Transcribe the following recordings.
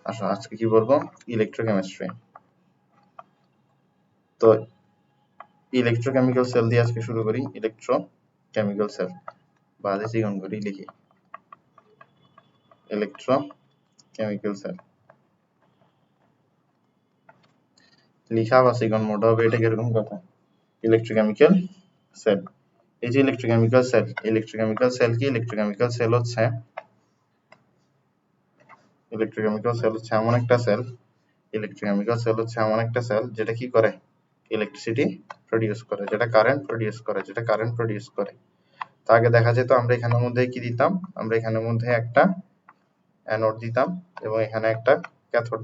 আসো আজকে কি বলবো, ইলেকট্রোকেমিস্ট্রি। তো ইলেকট্রোকেমিক্যাল সেল দিয়ে আজকে শুরু করি। ইলেকট্রোকেমিক্যাল সেল বাদে চিকন করি লিখি ইলেকট্রোকেমিক্যাল সেল, লিখা বা চিকন মোটা হবে, এটা কিরকম কথা। ইলেকট্রোকেমিক্যাল সেল, এই যে ইলেকট্রোকেমিক্যাল সেল, ইলেকট্রোকেমিক্যাল সেল কি, ইলেকট্রোকেমিক্যাল সেল হচ্ছে এমন একটা সেল, ইলেকট্রোকেমিক্যাল সেল হচ্ছে এমন একটা সেল যেটা কি করে, ইলেকট্রিসিটি প্রডিউস করে, যেটা কারেন্ট প্রডিউস করে। তো আগে দেখা যেত আমরা এখানের মধ্যে কি দিতাম, আমরা এখানের মধ্যে একটা অ্যানোড দিতাম এবং এখানে একটা ক্যাথোড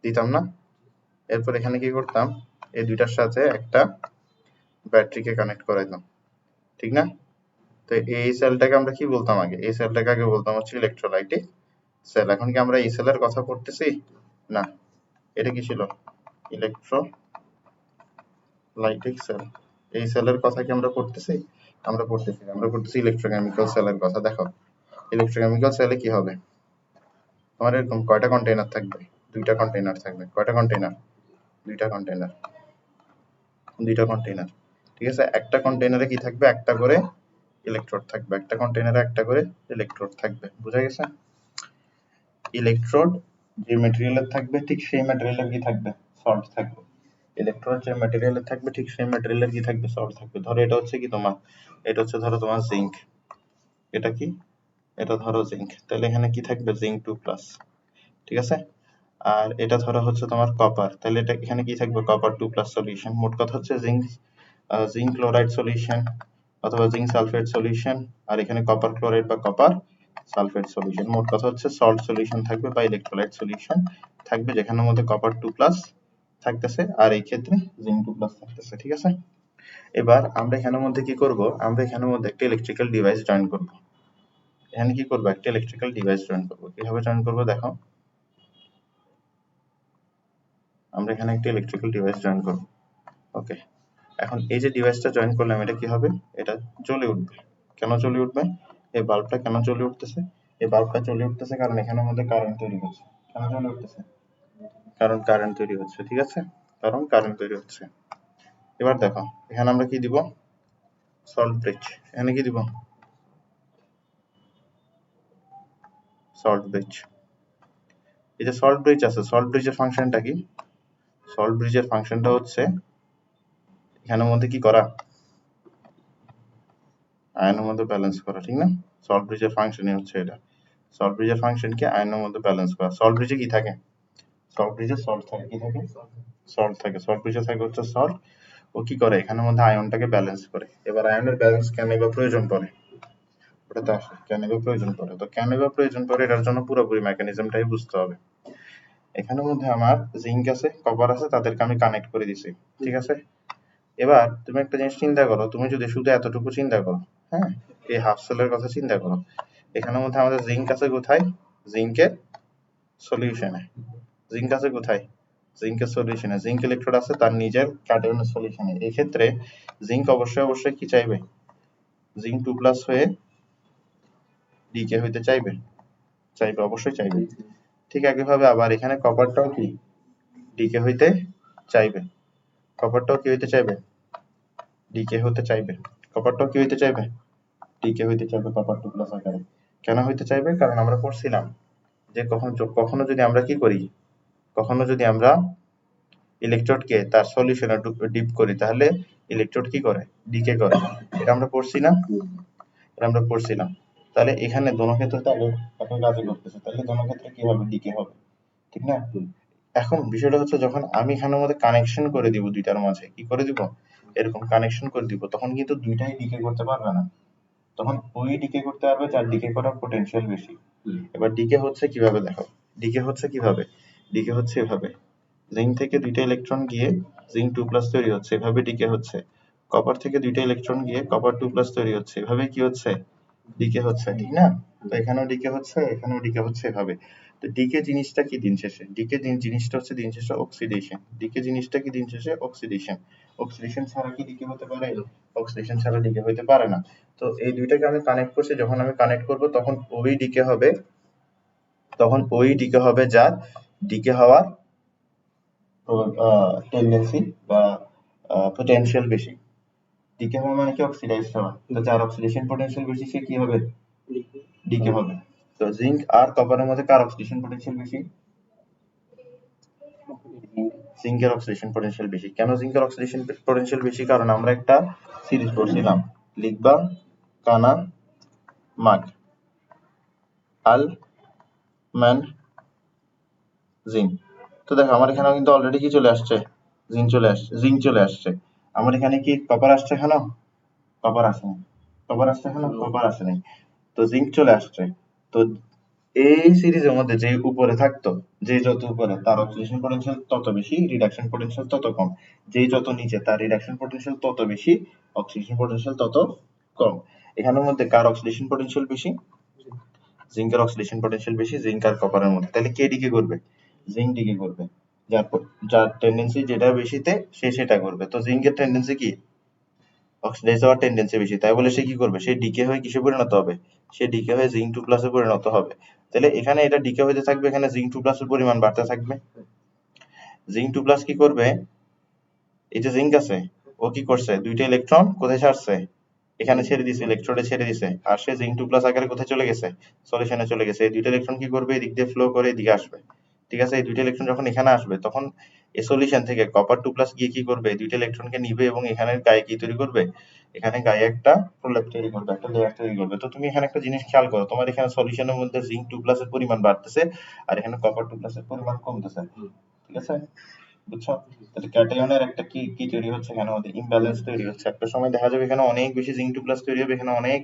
দিতাম না। এরপর এখানে কি করতাম, এই দুইটার সাথে একটা ব্যাটারিকে কানেক্ট করাইতাম, ঠিক না। তো এই সেলটাকে আমরা কি বলতাম আগে, এই সেলটাকে আগে বলতাম হচ্ছে ইলেকট্রোলাইটিক সেল। এখন কি আমরা এই সেলের কথা পড়তেছি না, এটা কি ছিল, ইলেকট্রোলাইটিক সেল। এই সেলের কথা কি আমরা পড়তেছি, আমরা পড়তেছি ইলেকট্রোকেমিক্যাল সেলের কথা। দেখো ইলেকট্রোকেমিক্যাল সেলে কি হবে, তোমার এরকম কয়টা কন্টেইনার থাকবে, দুইটা কন্টেইনার থাকবে। কয়টা কন্টেইনার, দুইটা কন্টেইনার, ঠিক আছে। একটা কন্টেইনারে কি থাকবে, একটা করে ইলেকট্রোড থাকবে, একটা কন্টেইনারে একটা করে ইলেকট্রোড থাকবে, বুঝা গেছে। ইলেকট্রোড যে ম্যাটেরিয়ালের থাকবে ঠিক সেই ম্যাটেরিয়ালের কি থাকবে, সল্ট থাকবে। ইলেকট্রোড যে ম্যাটেরিয়ালের থাকবে ঠিক সেই ম্যাটেরিয়ালের কি থাকবে, সল্ট থাকবে। ধরো এটা হচ্ছে কি তোমার, এটা হচ্ছে ধরো তোমার জিঙ্ক, এটা কি, এটা ধরো জিঙ্ক, তাহলে এখানে কি থাকবে, জিঙ্ক 2+, ঠিক আছে। আর এটা ধরা হচ্ছে তোমার কপার, তাহলে এটা এখানে কি থাকবে, কপার 2+ সলিউশন। মোট কথা হচ্ছে জিঙ্ক ক্লোরাইড সলিউশন অথবা জিঙ্ক সালফেট সলিউশন, আর এখানে কপার ক্লোরাইড বা কপার সালফেট সলিউশন। মোট কথা হচ্ছে সল্ট সলিউশন থাকবে বা ইলেকট্রোলাইট সলিউশন থাকবে, যেখানের মধ্যে কপার 2+ থাকতেছে আর এই ক্ষেত্রে জিঙ্ক 2+ থাকতেছে, ঠিক আছে। এবার আমরা এখানের মধ্যে কি করব, আমরা এখানের মধ্যে একটা ইলেকট্রিক্যাল ডিভাইস জয়েন করব। এখানে কি করব, একটা ইলেকট্রিক্যাল ডিভাইস জয়েন করব। কিভাবে জয়েন করব দেখো, আমরা এখানে একটা ইলেকট্রিক্যাল ডিভাইস জয়েন করব। ওকে, এখন এই যে ডিভাইসটা জয়েন করলাম, এটা কি হবে, এটা জ্বলে উঠবে। কেন জ্বলে উঠবে, এই বাল্বটা কেন জ্বলে উঠতেছে, এই বাল্বটা জ্বলে উঠতেছে কারণ এখানের মধ্যে কারেন্ট তৈরি হচ্ছে। কেন জ্বলে উঠতেছে, কারণ কারেন্ট তৈরি হচ্ছে, ঠিক আছে, কারণ কারেন্ট তৈরি হচ্ছে। এবার দেখো এখানে আমরা কি দিব, সল্ট ব্রিজ। এখানে কি দিব, সল্ট ব্রিজ। এই যে সল্ট ব্রিজ আছে, সল্ট ব্রিজের ফাংশনটা কি, সল্ট ব্রিজের ফাংশনটা হচ্ছে এখানের মধ্যে কি করা, আয়নের মধ্যে ব্যালেন্স করা, ঠিক না। সল্ট ব্রিজের ফাংশনই হচ্ছে এটা, সল্ট ব্রিজের ফাংশন কি, আয়নের মধ্যে ব্যালেন্স করা। সল্ট ব্রিজে কি থাকে, সল্ট ব্রিজে সল্ট থাকে, কি থাকে, সল্ট থাকে। সল্ট ব্রিজে থাকে হচ্ছে সল্ট, ও কি করে এখানের মধ্যে আয়নটাকে ব্যালেন্স করে। এবার আয়নের ব্যালেন্স কেন বা প্রয়োজন পড়ে, ওটাতে আসে কেন বা প্রয়োজন পড়ে। তো কেন বা প্রয়োজন পড়ে, এটার জন্য পুরোপুরি মেকানিজমটাই বুঝতে হবে। এখানের মধ্যে আমার জিঙ্ক আছে, কপার আছে, তাদেরকে আমি কানেক্ট করে দিছি, ঠিক আছে। এবার তুমি একটা জিনিস চিন্তা করো, তুমি যদি শুধু এতটুকু চিন্তা করো, হ্যাঁ, এই হাফ সেলের কথা চিন্তা করো। এখানের মধ্যে আমাদের জিঙ্ক আছে কোথায়, জিঙ্কের সলিউশনে। জিঙ্ক আছে কোথায়, জিঙ্কের সলিউশনে। জিঙ্ক ইলেকট্রোড আছে তার নিজের ক্যাটায়নের সলিউশনে। এই ক্ষেত্রে জিঙ্ক অবশ্যই কি চাইবে, জিঙ্ক 2+ হয়ে ডিকে হইতে চাইবে, অবশ্যই চাইবে। ঠিক একইভাবে আবার এখানে কপারটাও কি ডিকে হইতে চাইবে, কপারটাও কি হইতে চাইবে, ডিকে হতে চাইবে। কপারটাও কি হইতে চাইবে, ডিকে হইতে চাইবে কপার 2+ আকারে। কেন হইতে চাইবে, কারণ আমরা পড়ছিলাম যে কখনো যদি আমরা কি করি, কখনো যদি আমরা ইলেকট্রোডকে তার সলিউশনে ডিপ করি, তাহলে ইলেকট্রোড কি করে, ডিকে করে। এটা আমরা পড়ছি না, এটা আমরা পড়ছিলাম। তাহলে এখানে দোনো ক্ষেত্রে তো আগে একই কাজই করতেছে, তাহলে দোনো ক্ষেত্রে কি হবে, ডিকে হবে, ঠিক না। এখন বিষয়টা হচ্ছে যখন আমি এখানের মধ্যে কানেকশন করে দিব, দুইটার মাঝে কি করে দিব, এরকম কানেকশন করে দিব, তখন কিন্তু দুইটাই ডিকে করতে পারবে না। তখন ওই ডিকে করতে পারবে যার ডিকে করার পোটেনশিয়াল বেশি। এবার ডিকে হচ্ছে কিভাবে দেখো, ডিকে হচ্ছে কিভাবে, ডিকে হচ্ছে এভাবে, জিঙ্ক থেকে দুইটা ইলেকট্রন গিয়ে জিঙ্ক 2+ তৈরি হচ্ছে, এভাবে ডিকে হচ্ছে। কপার থেকে দুইটা ইলেকট্রন গিয়ে কপার 2+ তৈরি হচ্ছে, এভাবে কি হচ্ছে, ডিকে হচ্ছে, ঠিক না। তো এখানেও ডিকে হচ্ছে, এখানেও ডিকে হচ্ছে, এভাবে। তো ডিকে জিনিসটা কি দিন শেষে, ডিকে জিনিসটা হচ্ছে দিন শেষে অক্সিডেশন। ডিকে জিনিসটা কি দিন শেষে অক্সিডেশন। অক্সিডেশন ছাড়া কি ডিকে হতে পারে, অক্সিডেশন ছাড়া ডিকে হতে পারে না। তো এই দুইটাকে আমি কানেক্ট করছি, যখন আমি কানেক্ট করব তখন ওই ডিকে হবে তখন ওই ডিকে হবে যার ডিকে হওয়ার টেন্ডেন্সি বা পোটেনশিয়াল বেশি। ডিকে হওয়া মানে কি অক্সিডাইজ হওয়া, তো যার অক্সিডেশন পোটেনশিয়াল বেশি সে কি হবে, ডিকে হবে। তো জিঙ্ক আর কপারের মধ্যে কার অক্সিডেশন পোটেনশিয়াল বেশি? জিঙ্কের অক্সিডেশন পোটেনশিয়াল বেশি। কেন জিঙ্কের অক্সিডেশন পোটেনশিয়াল বেশি? কারণ আমরা একটা সিরিজ পড়ছিলাম, লিখবা কানা মাগ আল ম্যান জিঙ্ক। তো দেখো আমার এখানে কিন্তু অলরেডি কি চলে আসছে, জিঙ্ক চলে আসছে। আমার এখানে কি কপার আসছে? এখানে কপার আসে নাই। কপার আসছে? এখানে কপার আসে নাই। তো জিঙ্ক চলে আসছে। তো এই সিরিজের মধ্যে যে উপরে থাকতো, যে যত উপরে তার অক্সিডেশন পোটেনশিয়াল তত বেশি, রিডাকশন পোটেনশিয়াল তত কম। যেই যত নিচে তার রিডাকশন পোটেনশিয়াল তত বেশি, অক্সিডেশন পোটেনশিয়াল তত কম। এখানের মধ্যে কার অক্সিডেশন পোটেনশিয়াল বেশি? জিঙ্কের অক্সিডেশন পোটেনশিয়াল বেশি জিঙ্ক আর কপারের মধ্যে। তাহলে কে ডিকে করবে? জিঙ্ক ডিকে করবে। যার টেন্ডেন্সি যেটা বেশিতে সে সেটা করবে। তো জিঙ্কের টেন্ডেন্সি কি, অক্সিডাইজ হওয়ার টেন্ডেন্সি বেশি, তাই বলে সে কি করবে, সে ডিকে হয়ে কিসে পরিণত হবে, সে ডিকে হয়ে জিঙ্ক 2 প্লাসে পরিণত হবে। তাহলে এখানে এটা ডিকে হইতে থাকবে, এখানে জিঙ্ক 2 প্লাসের পরিমাণ বাড়তে থাকবে। জিঙ্ক 2 প্লাস কি করবে, এই যে জিঙ্ক আছে ও কি করছে, দুইটা ইলেকট্রন কোথায় ছাড়ছে, এখানে ছেড়ে দিছে, ইলেকট্রোডে ছেড়ে দিছে, আর সে জিঙ্ক 2 প্লাস আকারে কোথায় চলে গেছে, সলিউশনে চলে গেছে। এই দুইটা ইলেকট্রন কি করবে, এদিক দিয়ে ফ্লো করে এদিকে আসবে। ঠিক আছে, এই দুইটা ইলেকট্রন যখন এখানে আসবে তখন এই সলিউশন থেকে কপার 2 প্লাস গিয়ে কি করবে, এই দুইটা ইলেকট্রনকে নিবে এবং এখানে গায়ে কি তৈরি করবে, এখানে গায়ে একটা প্রলেপ তৈরি করবে, একটা লেয়ার তৈরি করবে। তো তুমি এখানে একটা জিনিস খেয়াল করো, তোমার এখানে সলিউশনের মধ্যে জিঙ্ক 2 প্লাসের পরিমাণ বাড়তেছে আর এখানে কপার 2 প্লাসের পরিমাণ কমতেছে। ঠিক আছে, বুঝছো? তাহলে ক্যাটায়নের একটা কি কি তৈরি হচ্ছে, এখানে আমাদের ইমব্যালেন্স তৈরি হচ্ছে। একটা সময় দেখা যাবে এখানে অনেক বেশি জিঙ্ক 2 প্লাস তৈরি হবে, এখানে অনেক,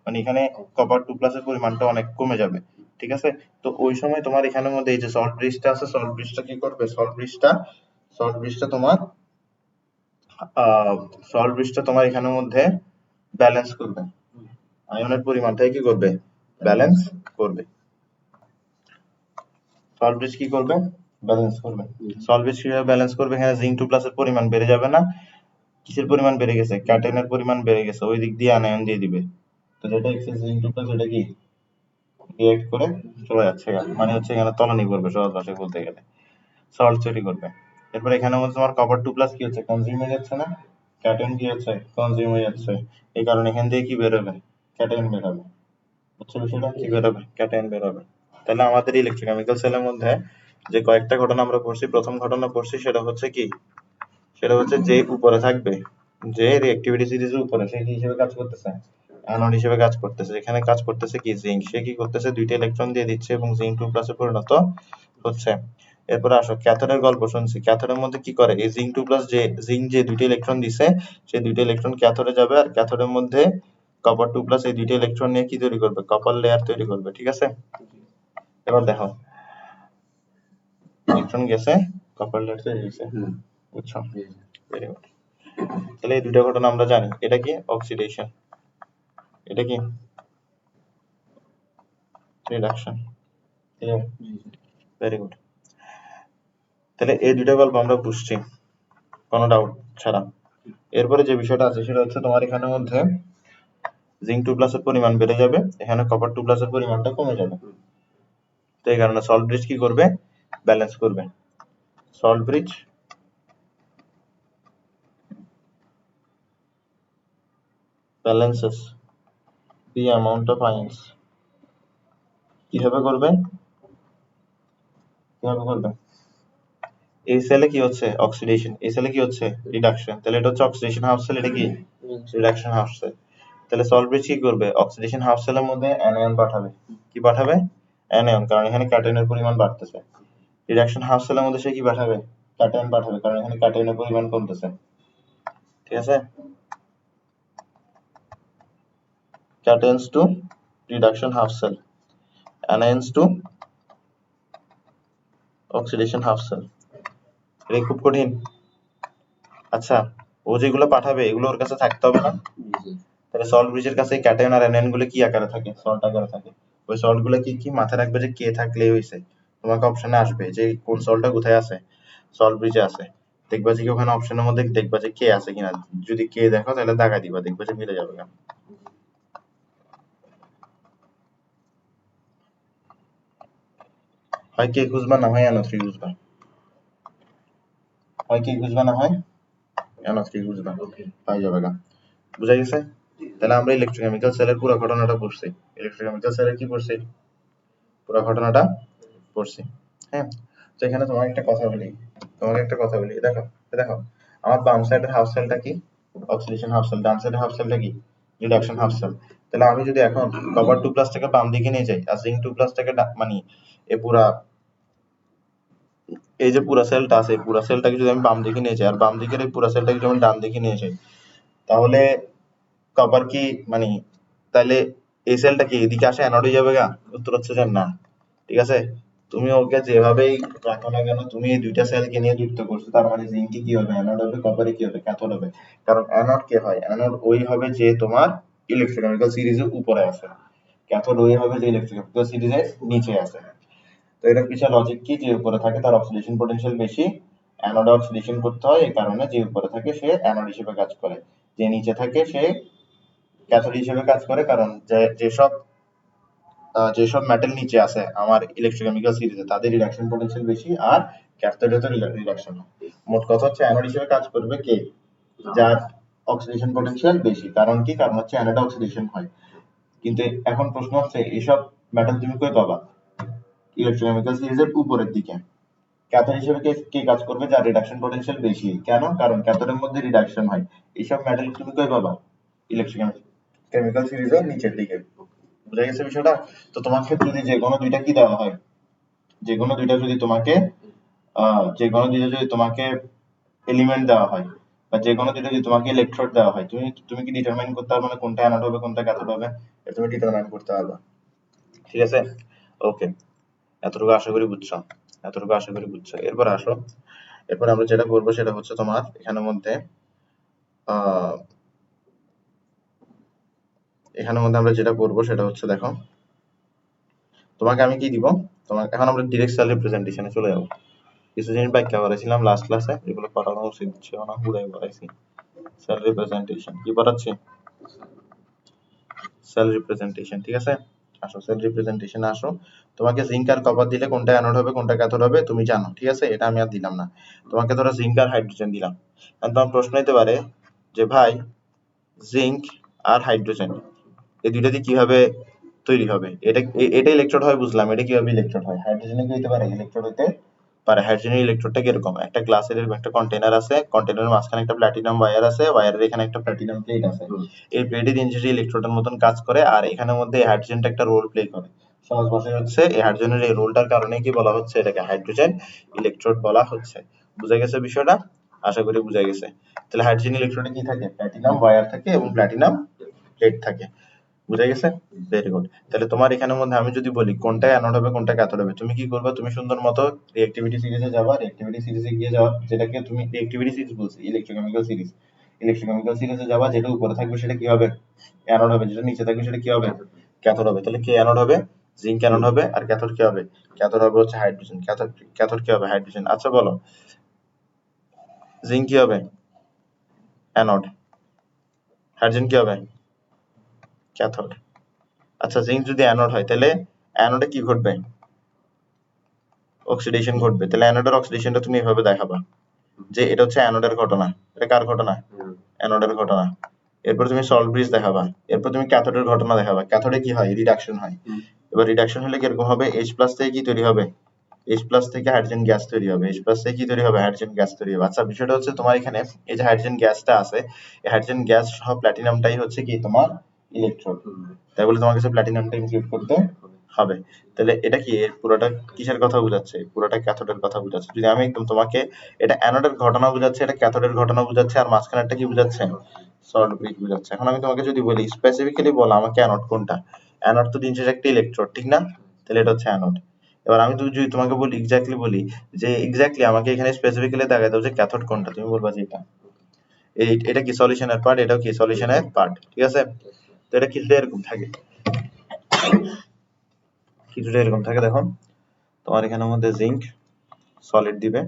মানে এখানে কপার 2 প্লাসের পরিমাণটা অনেক কমে যাবে। ঠিক আছে, তো ওই সময় তোমার এখানের মধ্যে এই যে সল্ট ব্রিজটা আছে, সল্ট ব্রিজটা কি করবে, সল্ট ব্রিজটা তোমার সল্ট ব্রিজটা তোমার এখানের মধ্যে ব্যালেন্স করবে, আয়নের পরিমাণটাই কি করবে, ব্যালেন্স করবে। সল্ট ব্রিজ কি করবে, ব্যালেন্স করবে। সল্ট ব্রিজ কিভাবে ব্যালেন্স করবে, এখানে জিঙ্ক 2 প্লাসের পরিমাণ বেড়ে যাবে না, কিসের পরিমাণ বেড়ে গেছে, ক্যাটায়নের পরিমাণ বেড়ে গেছে, ওই দিক দিয়ে আনায়ন দিয়ে দিবে। তো যেটা এক্সেস জিঙ্ক 2 প্লাস ওটা কি রিঅ্যাক্ট করে চলে যাচ্ছে, মানে হচ্ছে এখানে তলানি করবে, সহজ ভাষায় বলতে গেলে সল্ট তৈরি করবে। এরপর এখানে মধ্যে তোমার কপার 2 প্লাস কি হচ্ছে, কনজিউম হয়ে যাচ্ছে না, ক্যাটায়ন কি হচ্ছে, কনজিউম হয়ে যাচ্ছে। এই কারণে এখান দিয়ে কি বের হবে, ক্যাটায়ন বের হবে। বুঝছো বিষয়টা, কি বের হবে, ক্যাটায়ন বের হবে। তাহলে আমাদের ইলেকট্রোকেমিক্যাল সেলের মধ্যে যে কয়েকটা ঘটনা আমরা পড়ছি, প্রথম ঘটনা পড়ছি সেটা হচ্ছে কি, সেটা হচ্ছে যে উপরে থাকবে, যে রিঅ্যাক্টিভিটি সিরিজের উপরে, সে কি হিসেবে কাজ করতেছে, অ্যানোড হিসেবে কাজ করতেছে। এখানে কাজ করতেছে কি জিঙ্ক, সে কি করতেছে, দুইটা ইলেকট্রন দিয়ে দিচ্ছে এবং জিঙ্ক 2 প্লাসে পরিণত হচ্ছে। এরপরে আসো ক্যাথোডের গল্প শুনছি, ক্যাথোডের মধ্যে কি করে, এই জিঙ্ক 2 প্লাস যে জিঙ্ক যে দুইটা ইলেকট্রন দিছে, সেই দুইটা ইলেকট্রন ক্যাথোডে যাবে আর ক্যাথোডের মধ্যে কপার 2 প্লাস এই দুইটা ইলেকট্রন নিয়ে কি তৈরি করবে, কপার লেয়ার তৈরি করবে। ঠিক আছে, এবার দেখো ইলেকট্রন গেছে, কপার লেয়ার তৈরি হয়েছে। বুঝছো, ভেরি গুড। তাহলে এই দুইটা ঘটনা আমরা জানি, এটা কি অক্সিডেশন, এটা কি রিডাকশন। Clear, very good. তাহলে এই দুইটা গল্প আমরা বুঝছি কোনো ডাউট ছাড়া। এরপরে যে বিষয়টা আছে সেটা হচ্ছে তোমার এখানের মধ্যে জিঙ্ক 2 প্লাসের পরিমাণ বেড়ে যাবে, এখানে কপার 2 প্লাসের পরিমাণটা কমে যাবে। তো এই কারণে সল্ট ব্রিজ কি করবে, ব্যালেন্স করবে। Salt bridge balances the amount of ions। কিভাবে করবে, কিভাবে করবে, এই সেলে কি হচ্ছে অক্সিডেশন, এই সেলে কি হচ্ছে রিডাকশন, তাহলে এটা হচ্ছে অক্সিডেশন হাফ সেল, এটা কি রিডাকশন হাফ সেল। তাহলে সল্ট ব্রিজ কি করবে, অক্সিডেশন হাফ সেলের মধ্যে অ্যানায়ন পাঠাবে, কি পাঠাবে, অ্যানায়ন, কারণ এখানে ক্যাটায়নের পরিমাণ বাড়তেছে। রিডাকশন হাফ সেলের মধ্যে সে কি পাঠাবে, ক্যাটায়ন পাঠাবে, কারণ এখানে ক্যাটায়নের পরিমাণ কমতেছে। ঠিক আছে, cations to reduction half cell, anions to oxidation half cell। এটা খুব কঠিন। আচ্ছা, ও যেগুলো পাঠাবে এগুলো ওর কাছে থাকতে হবে না, তাহলে সল্ট ব্রিজের কাছে ক্যাটায়ন আর অ্যানায়ন গুলো কি আকারে থাকে, সল্ট আকারে থাকে। ওই সল্ট গুলো কি কি মাথায় রাখবে যে কে থাকলেই হইছে, তোমাকে অপশনে আসবে যে কোন সল্টটা কোথায় আছে, সল্ট ব্রিজে আছে। দেখবা যে কি ওখানে অপশনের মধ্যে দেখবা যে কে আছে কিনা, যদি কে দেখো তাহলে দাগা দিবা, দেখবা যে মিলে যাবে। হয় কে খুঁজবা না হয় NO3 খুঁজবা, হয় কি খুঁজবা না হয় NO3 খুঁজবা, হয়ে যাবে গা। বুঝা গেছে? তাহলে আমরা ইলেকট্রোকেমিক্যাল সেলের পুরো ঘটনাটা পড়ছি, ইলেকট্রোকেমিক্যাল সেলের কি পড়ছি, পুরো ঘটনাটা পড়ছি। হ্যাঁ, তো এখানে তোমাকে একটা কথা বলি, দেখো দেখো আমার বাম সাইডের হাফ সেলটা কি, অক্সিডেশন হাফ সেল, ডান সাইডের হাফ সেলটা কি, রিডাকশন হাফ সেল। তাহলে আমি যদি এখন কপার 2+ টাকে বাম দিকে নিয়ে যাই আর জিঙ্ক 2+ টাকে মানে এই পুরা, এই যে পুরা সেলটা আছে এই পুরা সেলটাকে যদি আমি বাম দিকে নিয়ে যাই আর বাম দিকের এই পুরা সেলটাকে যদি আমি ডান দিকে নিয়ে যাই, তাহলে কপার কি মানে, তাহলে এই সেলটা কি এদিকে আসে অ্যানোড হয়ে যাবে গা? উত্তর হচ্ছে যে না। ঠিক আছে, তুমি ওকে যেভাবেই রাখো না কেন, তুমি এই দুইটা সেলকে নিয়ে যুক্ত করছো, তার মানে জিঙ্কে কি হবে অ্যানোড হবে, কপারে কি হবে ক্যাথোড হবে। কারণ অ্যানোড কে হয়, অ্যানোড ওই হবে যে তোমার ইলেকট্রোকেমিক্যাল সিরিজের উপরে আছে, ক্যাথোড ওই হবে যে ইলেকট্রোকেমিক্যাল সিরিজের নিচে আছে। তো এটার পিছনে লজিক কি, যে উপরে থাকে তার অক্সিডেশন পটেনশিয়াল বেশি, অ্যানোড অক্সিডেশন করতে হয়, এই কারণে যে উপরে থাকে সে অ্যানোড হিসেবে কাজ করে, যে নিচে থাকে সে ক্যাথোড হিসেবে কাজ করে। কারণ যেসব মেটাল নিচে আছে আমার ইলেকট্রোকেমিক্যাল সিরিজে তাদের রিডাকশন পটেনশিয়াল বেশি আর ক্যাথোডে তো রিডাকশন হয়। মোট কথা হচ্ছে অ্যানোড হিসেবে কাজ করবে কে, যার অক্সিডেশন পটেনশিয়াল বেশি। কারণ কি, কারণ হচ্ছে অ্যানোড অক্সিডেশন হয়। কিন্তু এখন প্রশ্ন হচ্ছে এইসব মেটাল তুমি কই পাবা, ইলেকট্রোকেমিক্যাল সিরিজের উপরের দিকে। ক্যাথোড হিসেবে কে কাজ করবে, যার রিডাকশন পটেনশিয়াল বেশি। কেন, কারণ ক্যাথোডের মধ্যে রিডাকশন হয়। এইসব মেটাল তুমি কই পাবা, ইলেকট্রোকেমিক্যাল সিরিজের নিচের দিকে। বুঝা গেছে বিষয়টা? তো তোমাকে যদি যে কোনো দুইটা কি দেওয়া হয়, যে কোনো দুইটা যদি তোমাকে এলিমেন্ট দেওয়া হয় বা যে কোনো দুইটা যদি তোমাকে ইলেকট্রোড দেওয়া হয়, তুমি কি ডিটারমাইন করতে পারবে না কোনটা অ্যানোড হবে কোনটা ক্যাথোড হবে? এটা তুমি ডিটারমাইন করতে পারবে। ঠিক আছে, ওকে, এতটুকু আশা করি বুঝছো, এতটুকু আশা করি বুঝছো। এরপর আসো, এরপর আমরা যেটা করবো সেটা হচ্ছে তোমার এখানের মধ্যে আমরা যেটা করবো সেটা হচ্ছে, দেখো তোমাকে আমি কি দিব, তোমাকে এখন আমরা ডিরেক্ট সেল রিপ্রেজেন্টেশনে চলে যাবো। কিছু জিনিস ব্যাখ্যা করেছিলাম লাস্ট ক্লাসে, এগুলো পড়ানো উচিত ছিল না, হুড়াই পড়াইছি। সেল রিপ্রেজেন্টেশন কি পড়াচ্ছি, সেল রিপ্রেজেন্টেশন। ঠিক আছে, আসো সেল রিপ্রেজেন্টেশনে আসো। তোমাকে জিঙ্ক আর কপার দিলে কোনটা অ্যানোড হবে কোনটা ক্যাথোড হবে তুমি জানো, ঠিক আছে, এটা আমি আর দিলাম না। তোমাকে ধরো জিঙ্ক আর হাইড্রোজেন দিলাম, এখন তোমার প্রশ্ন হতে পারে যে ভাই জিঙ্ক আর হাইড্রোজেন এই দুইটা দিয়ে কিভাবে তৈরি হবে, এটা ইলেকট্রোড হয় বুঝলাম, এটা কিভাবে ইলেকট্রোড হয়, হাইড্রোজেনে কি হতে পারে ইলেকট্রোড হতে পারে। হাইড্রোজেনের ইলেকট্রোডটা কিরকম, একটা গ্লাসের এরকম একটা কন্টেনার আছে, কন্টেনারের মাঝখানে একটা প্লাটিনাম ওয়্যার আছে, ওয়্যারের এখানে একটা প্লাটিনাম প্লেট আছে, এই প্লেটে তিন চারটি ইলেকট্রোডের মতন কাজ করে আর এখানের মধ্যে হাইড্রোজেনটা একটা রোল প্লে করে। সহজ ভাষায় হচ্ছে এই হাইড্রোজেনের এই রোলটার কারণে কি বলা হচ্ছে, এটাকে হাইড্রোজেন ইলেকট্রোড বলা হচ্ছে। বুঝা গেছে বিষয়টা, আশা করি বুঝা গেছে। তাহলে হাইড্রোজেন ইলেকট্রোডে কি থাকে, প্লাটিনাম ওয়্যার থাকে এবং প্লাটিনাম প্লেট থাকে। বুঝা গেছে, ভেরি গুড। তাহলে তোমার এখানের মধ্যে আমি যদি বলি কোনটা অ্যানোড হবে কোনটা ক্যাথোড হবে, তুমি কি করবে, তুমি সুন্দর মতো রিঅ্যাক্টিভিটি সিরিজে যাবা, রিঅ্যাক্টিভিটি সিরিজে গিয়ে যাওয়া, যেটাকে তুমি রিঅ্যাক্টিভিটি সিরিজ বলছি, ইলেকট্রোকেমিক্যাল সিরিজ, ইলেকট্রোকেমিক্যাল সিরিজে যাবা, যেটা উপরে থাকবে সেটা কি হবে অ্যানোড হবে, যেটা নিচে থাকবে সেটা কি হবে ক্যাথোড হবে। তাহলে কে অ্যানোড হবে, জিঙ্ক অ্যানোড হবে, আর ক্যাথোড কি হবে, ক্যাথোড হবে হচ্ছে হাইড্রোজেন, ক্যাথোড কি হবে হাইড্রোজেন। আচ্ছা বলো, জিঙ্ক কি হবে অ্যানোড, হাইড্রোজেন কি হবে ক্যাথোড। আচ্ছা জিঙ্ক যদি অ্যানোড হয় তাহলে অ্যানোডে কি ঘটবে, অক্সিডেশন ঘটবে। তাহলে অ্যানোডের অক্সিডেশনটা তুমি এভাবে দেখাবা যে এটা হচ্ছে অ্যানোডের ঘটনা, এটা কার ঘটনা, অ্যানোডের ঘটনা। এরপর তুমি সল্ট ব্রিজ দেখাবা, এরপর তুমি ক্যাথোডের ঘটনা দেখাবা, ক্যাথোডে কি হয় রিডাকশন হয়। এবার রিডাকশন হলে কিরকম হবে, H+ থেকে কি তৈরি হবে, H+ থেকে হাইড্রোজেন গ্যাস তৈরি হবে, H+ থেকে কি তৈরি হবে, হাইড্রোজেন গ্যাস তৈরি হবে। আচ্ছা বিষয়টা হচ্ছে তোমার এখানে এই যে হাইড্রোজেন গ্যাসটা আছে, এই হাইড্রোজেন গ্যাস সহ প্ল্যাটিনামটাই হচ্ছে কি তোমার ইলেকট্রোড, তাই বলে তোমার কাছে প্ল্যাটিনামটা ইনক্লুড করতে হবে। তাহলে এটা কি পুরোটা কিসের কথা বোঝাচ্ছে, পুরোটা ক্যাথোডের কথা বোঝাচ্ছে। যদি আমি একদম তোমাকে এটা অ্যানোডের ঘটনা বোঝাচ্ছে, এটা ক্যাথোডের ঘটনা বোঝাচ্ছে, আর মাঝখানেরটা কি বোঝাচ্ছে, সল্ট ব্রিজ বোঝাচ্ছে। এখন আমি তোমাকে যদি বলি স্পেসিফিক্যালি বলো আমাকে অ্যানোড কোনটা, অ্যানোড তো দিন শেষে একটা ইলেকট্রোড, ঠিক না, তাহলে এটা হচ্ছে অ্যানোড। এবার আমি যদি তোমাকে বলি এক্স্যাক্টলি বলি যে এক্স্যাক্টলি আমাকে এখানে স্পেসিফিক্যালি দেখাই দাও যে ক্যাথোড কোনটা, তুমি বলবা যে এটা, এটা কি সলিউশনের পার্ট, এটাও কি সলিউশনের পার্ট, ঠিক আছে। তো এটা কিছুটা এরকম থাকে, কিছুটা এরকম থাকে। দেখো তোমার এখানের মধ্যে জিঙ্ক সলিড দিবে,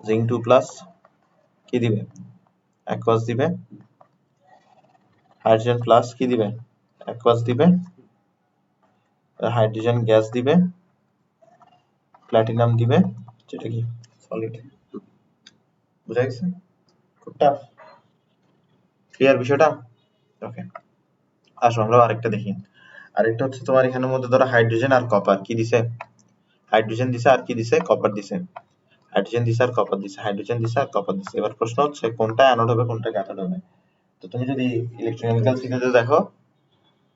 জিঙ্ক 2+ কি দিবে অ্যাকুয়াস দিবে, হাইড্রোজেন প্লাস কি দিবে অ্যাকুয়াস দিবে, হাইড্রোজেন গ্যাস দিবে, প্ল্যাটিনাম দিবে, যেটা কি সলিড। বুঝা গেছে? খুব টাফ, ক্লিয়ার বিষয়টা? ওকে, আসো আমরা আরেকটা দেখি। আরেকটা হচ্ছে তোমার এখানের মধ্যে ধরো হাইড্রোজেন আর কপার কি দিছে, হাইড্রোজেন দিছে আর কি দিছে, কপার দিছে। হাইড্রোজেন দিছে আর কপার দিছে, হাইড্রোজেন দিছে আর কপার দিছে। এবার প্রশ্ন হচ্ছে কোনটা অ্যানোড হবে কোনটা ক্যাথোড হবে। তো তুমি যদি ইলেকট্রোকেমিক্যাল সিরিজে দেখো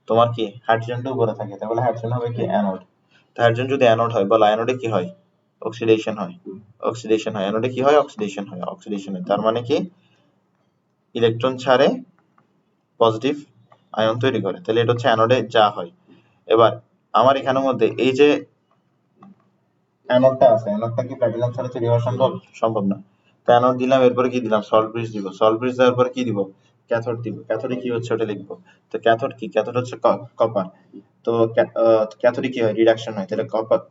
তোমার কি হাইড্রোজেনটা উপরে থাকে, তাহলে হাইড্রোজেন হবে কি অ্যানোড। তো হাইড্রোজেন যদি অ্যানোড হয়, বলো অ্যানোডে কি হয়, অক্সিডেশন হয়। অক্সিডেশন হয়, অ্যানোডে কি হয়, অক্সিডেশন হয়। অক্সিডেশন হয় তার মানে কি ইলেকট্রন ছাড়ে পজিটিভ আয়ন তৈরি করে, তাহলে এটা হচ্ছে অ্যানোডে যা হয়। এবার আমার এখানের মধ্যে এই যে অ্যানোডটা আছে, অ্যানোডটা কি প্লাটিনাম ছাড়া তৈরি হওয়া সম্ভব? সম্ভব না। তো অ্যানোড দিলাম, এরপরে কি দিলাম, সল্ট ব্রিজ দিব। সল্ট ব্রিজ দেওয়ার পরে কি দিব, ক্যাথোড দিব। ক্যাথোডে কি হচ্ছে ওটা লিখবো। তো ক্যাথোড কি, ক্যাথোড হচ্ছে কপার। তো ক্যাথোডে কি হয়, রিডাকশন হয়। তাহলে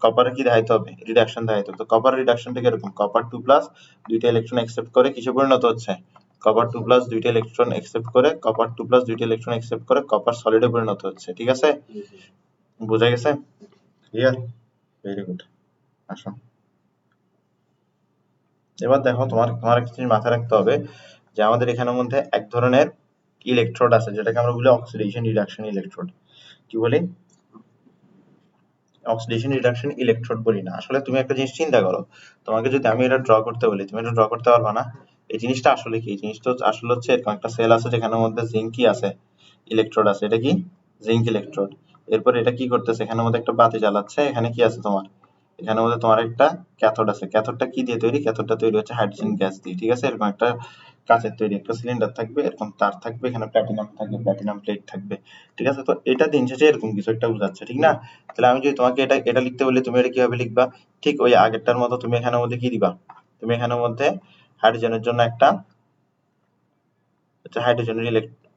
কপারে কি দেখাইতে হবে, রিডাকশন দেখাইতে হবে। তো কপার রিডাকশনটা কিরকম, কপার 2+ দুইটা ইলেকট্রন অ্যাকসেপ্ট করে কিসে পরিণত হচ্ছে, কপার 2+ দুইটা ইলেকট্রন অ্যাকসেপ্ট করে, কপার 2+ দুইটা ইলেকট্রন অ্যাকসেপ্ট করে কপার সলিডে পরিণত হচ্ছে। ঠিক আছে, বোঝা গেছে? Clear, very good. আসো এবার দেখো, তোমার তোমার একটা জিনিস মাথায় রাখতে হবে যে আমাদের এখানের মধ্যে এক ধরনের ইলেকট্রোড আছে যেটাকে আমরা বলি অক্সিডেশন রিডাকশন ইলেকট্রোড। কি বলি, অক্সিডেশন রিডাকশন ইলেকট্রোড বলি না। আসলে তুমি একটা জিনিস চিন্তা করো, তোমাকে যদি আমি এটা ড্র করতে বলি তুমি এটা ড্র করতে পারবা না। এই জিনিসটা আসলে কি, এই জিনিসটা আসলে হচ্ছে এরকম একটা সেল আছে যেখানের মধ্যে জিঙ্ক কি আছে, ইলেকট্রোড আছে। এটা কি, জিঙ্ক ইলেকট্রোড। এরপর এটা কি করতেছে, এখানের মধ্যে একটা বাতি জ্বালাচ্ছে। এখানে কি আছে তোমার, এখানের মধ্যে তোমার একটা ক্যাথোড আছে। ক্যাথোডটা কি দিয়ে তৈরি, ক্যাথোডটা তৈরি হচ্ছে হাইড্রোজেন গ্যাস দিয়ে। ঠিক আছে, এরকম একটা কাঁচের তৈরি একটা সিলিন্ডার থাকবে, এরকম তার থাকবে, এখানে প্ল্যাটিনাম থাকবে, প্ল্যাটিনাম প্লেট থাকবে। ঠিক আছে, তো এটা দিন শেষে এরকম কিছু একটা বোঝাচ্ছে, ঠিক না? তাহলে আমি যদি তোমাকে এটা এটা লিখতে বলি তুমি এটা কিভাবে লিখবা, ঠিক ওই আগেরটার মতো তুমি এখানের মধ্যে কি দিবা, তুমি এখানের মধ্যে হাইড্রোজেনের জন্য একটা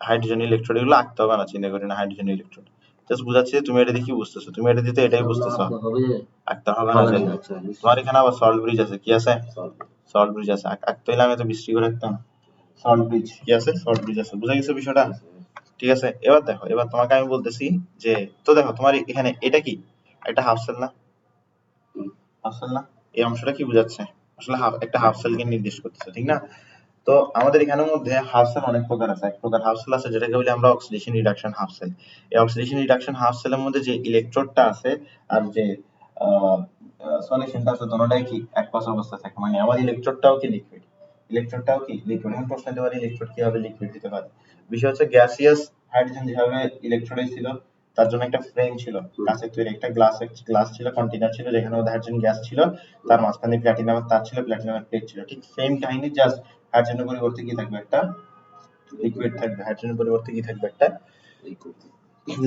হাইড্রোজেন ইলেকট্রোড, এগুলো আঁকতে হবে না, চিন্তা করি না। হাইড্রোজেন ইলেকট্রোড জাস্ট বুঝাচ্ছি যে তুমি এটা দেখি বুঝতেছো, তুমি এটা দিতে এটাই বুঝতেছো, আঁকতে হবে না। যে তোমার এখানে আবার সল্ট ব্রিজ আছে, কি আছে, সল্ট ব্রিজ আছে। আঁকতে হলে আমি তো বৃষ্টি করে রাখতাম। সল্ট ব্রিজ কি আছে, সল্ট ব্রিজ আছে। বুঝা গেছে বিষয়টা? ঠিক আছে, এবার দেখো, এবার তোমাকে আমি বলতেছি যে, তো দেখো তোমার এখানে এটা কি, একটা হাফ সেল না, হাফ সেল না, এই অংশটা কি বোঝাচ্ছে, আসলে একটা হাফ সেলকে নির্দেশ করতেছে, ঠিক না? তো আমাদের এখানের মধ্যে হাফ সেল অনেক প্রকার আছে। এক প্রকার হাফ সেল আছে যেটাকে বলি আমরা অক্সিডেশন রিডাকশন হাফ সেল। এই অক্সিডেশন রিডাকশন হাফ সেলের মধ্যে যে ইলেকট্রোডটা আছে আর যে সলিউশনটা আছে, দুটোটাই কি একপাশ অবস্থায় থাকে। মানে আমার ইলেকট্রোডটাও কি লিকুইড, ইলেকট্রোডটাও কি লিকুইড। এখন প্রশ্ন হতে পারে ইলেকট্রোড কিভাবে লিকুইড দিতে পারে। বিষয় হচ্ছে গ্যাসিয়াস হাইড্রোজেন যেভাবে ইলেকট্রোডে ছিল, তার জন্য একটা ফ্রেম ছিল, কাঁচের তৈরি একটা গ্লাস ছিল, কন্টেনার ছিল, যেখানে মধ্যে হাইড্রোজেন গ্যাস ছিল, তার মাঝখানে প্ল্যাটিনামের তার ছিল, প্ল্যাটিনামের প্লেট ছিল। ঠিক সেম কাহিনী, জাস্ট হাইড্রোজেনের পরিবর্তে কি থাকবে, একটা লিকুইড থাকবে। হাইড্রোজেনের পরিবর্তে কি থাকবে, একটা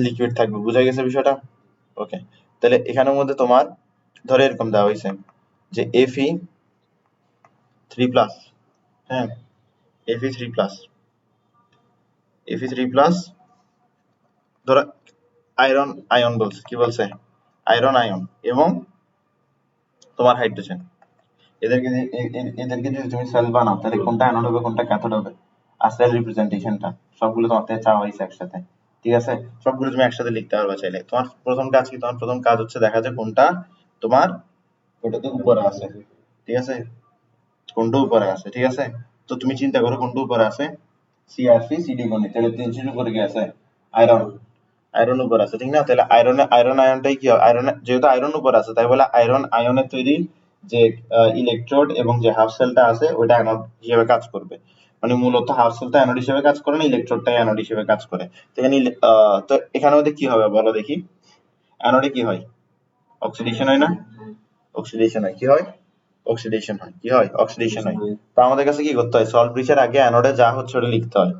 লিকুইড থাকবে। বুঝা গেছে বিষয়টা? ওকে, তাহলে এখানের মধ্যে তোমার ধরে এরকম দেওয়া হয়েছে যে Fe3+, হ্যাঁ, Fe3+, Fe3+, ধরো আয়রন আয়ন বলছে, কি বলছে, আয়রন আয়ন এবং তোমার হাইড্রোজেন। এদেরকে যদি তুমি সেল বানাও তাহলে কোনটা অ্যানোড হবে কোনটা ক্যাথোড হবে, আর সেল রিপ্রেজেন্টেশনটা সবগুলো তোমার থেকে চাওয়া হয়েছে একসাথে। ঠিক আছে, সবগুলো তুমি একসাথে লিখতে পারবা চাইলে। তোমার প্রথম কাজ কি, তোমার প্রথম কাজ হচ্ছে দেখা যায় কোনটা তোমার ওটাতে উপরে আছে। ঠিক আছে, কোনটা উপরে আছে। ঠিক আছে, তো তুমি চিন্তা করো কোনটা উপরে আছে, সিআরসি সিডি গণিত, তাহলে 300 উপরে কি আছে, আয়রন। আয়রন উপর আছে, ঠিক না? তাহলে আয়রন আয়নটাই কি, আয়রন যেহেতু আয়রন উপর আছে তাই বলে আয়রন আয়নের তৈরি যে ইলেকট্রোড এবং যে হাফ সেলটা আছে ওইটা অ্যানোড হিসেবে কাজ করবে। মানে মূলত হাফ সেলটা অ্যানোড হিসেবে কাজ করে না, ইলেকট্রোডটাই অ্যানোড হিসেবে কাজ করে। তো এখানে তো এখানে মধ্যে কি হবে বলো দেখি, অ্যানোডে কি হয়, অক্সিডেশন হয় না, অক্সিডেশন হয়, কি হয়, অক্সিডেশন হয়, কি হয়, অক্সিডেশন হয়। তো আমাদের কাছে কি করতে হয়, সল্ট ব্রিজের আগে অ্যানোডে যা হচ্ছে ওটা লিখতে হয়।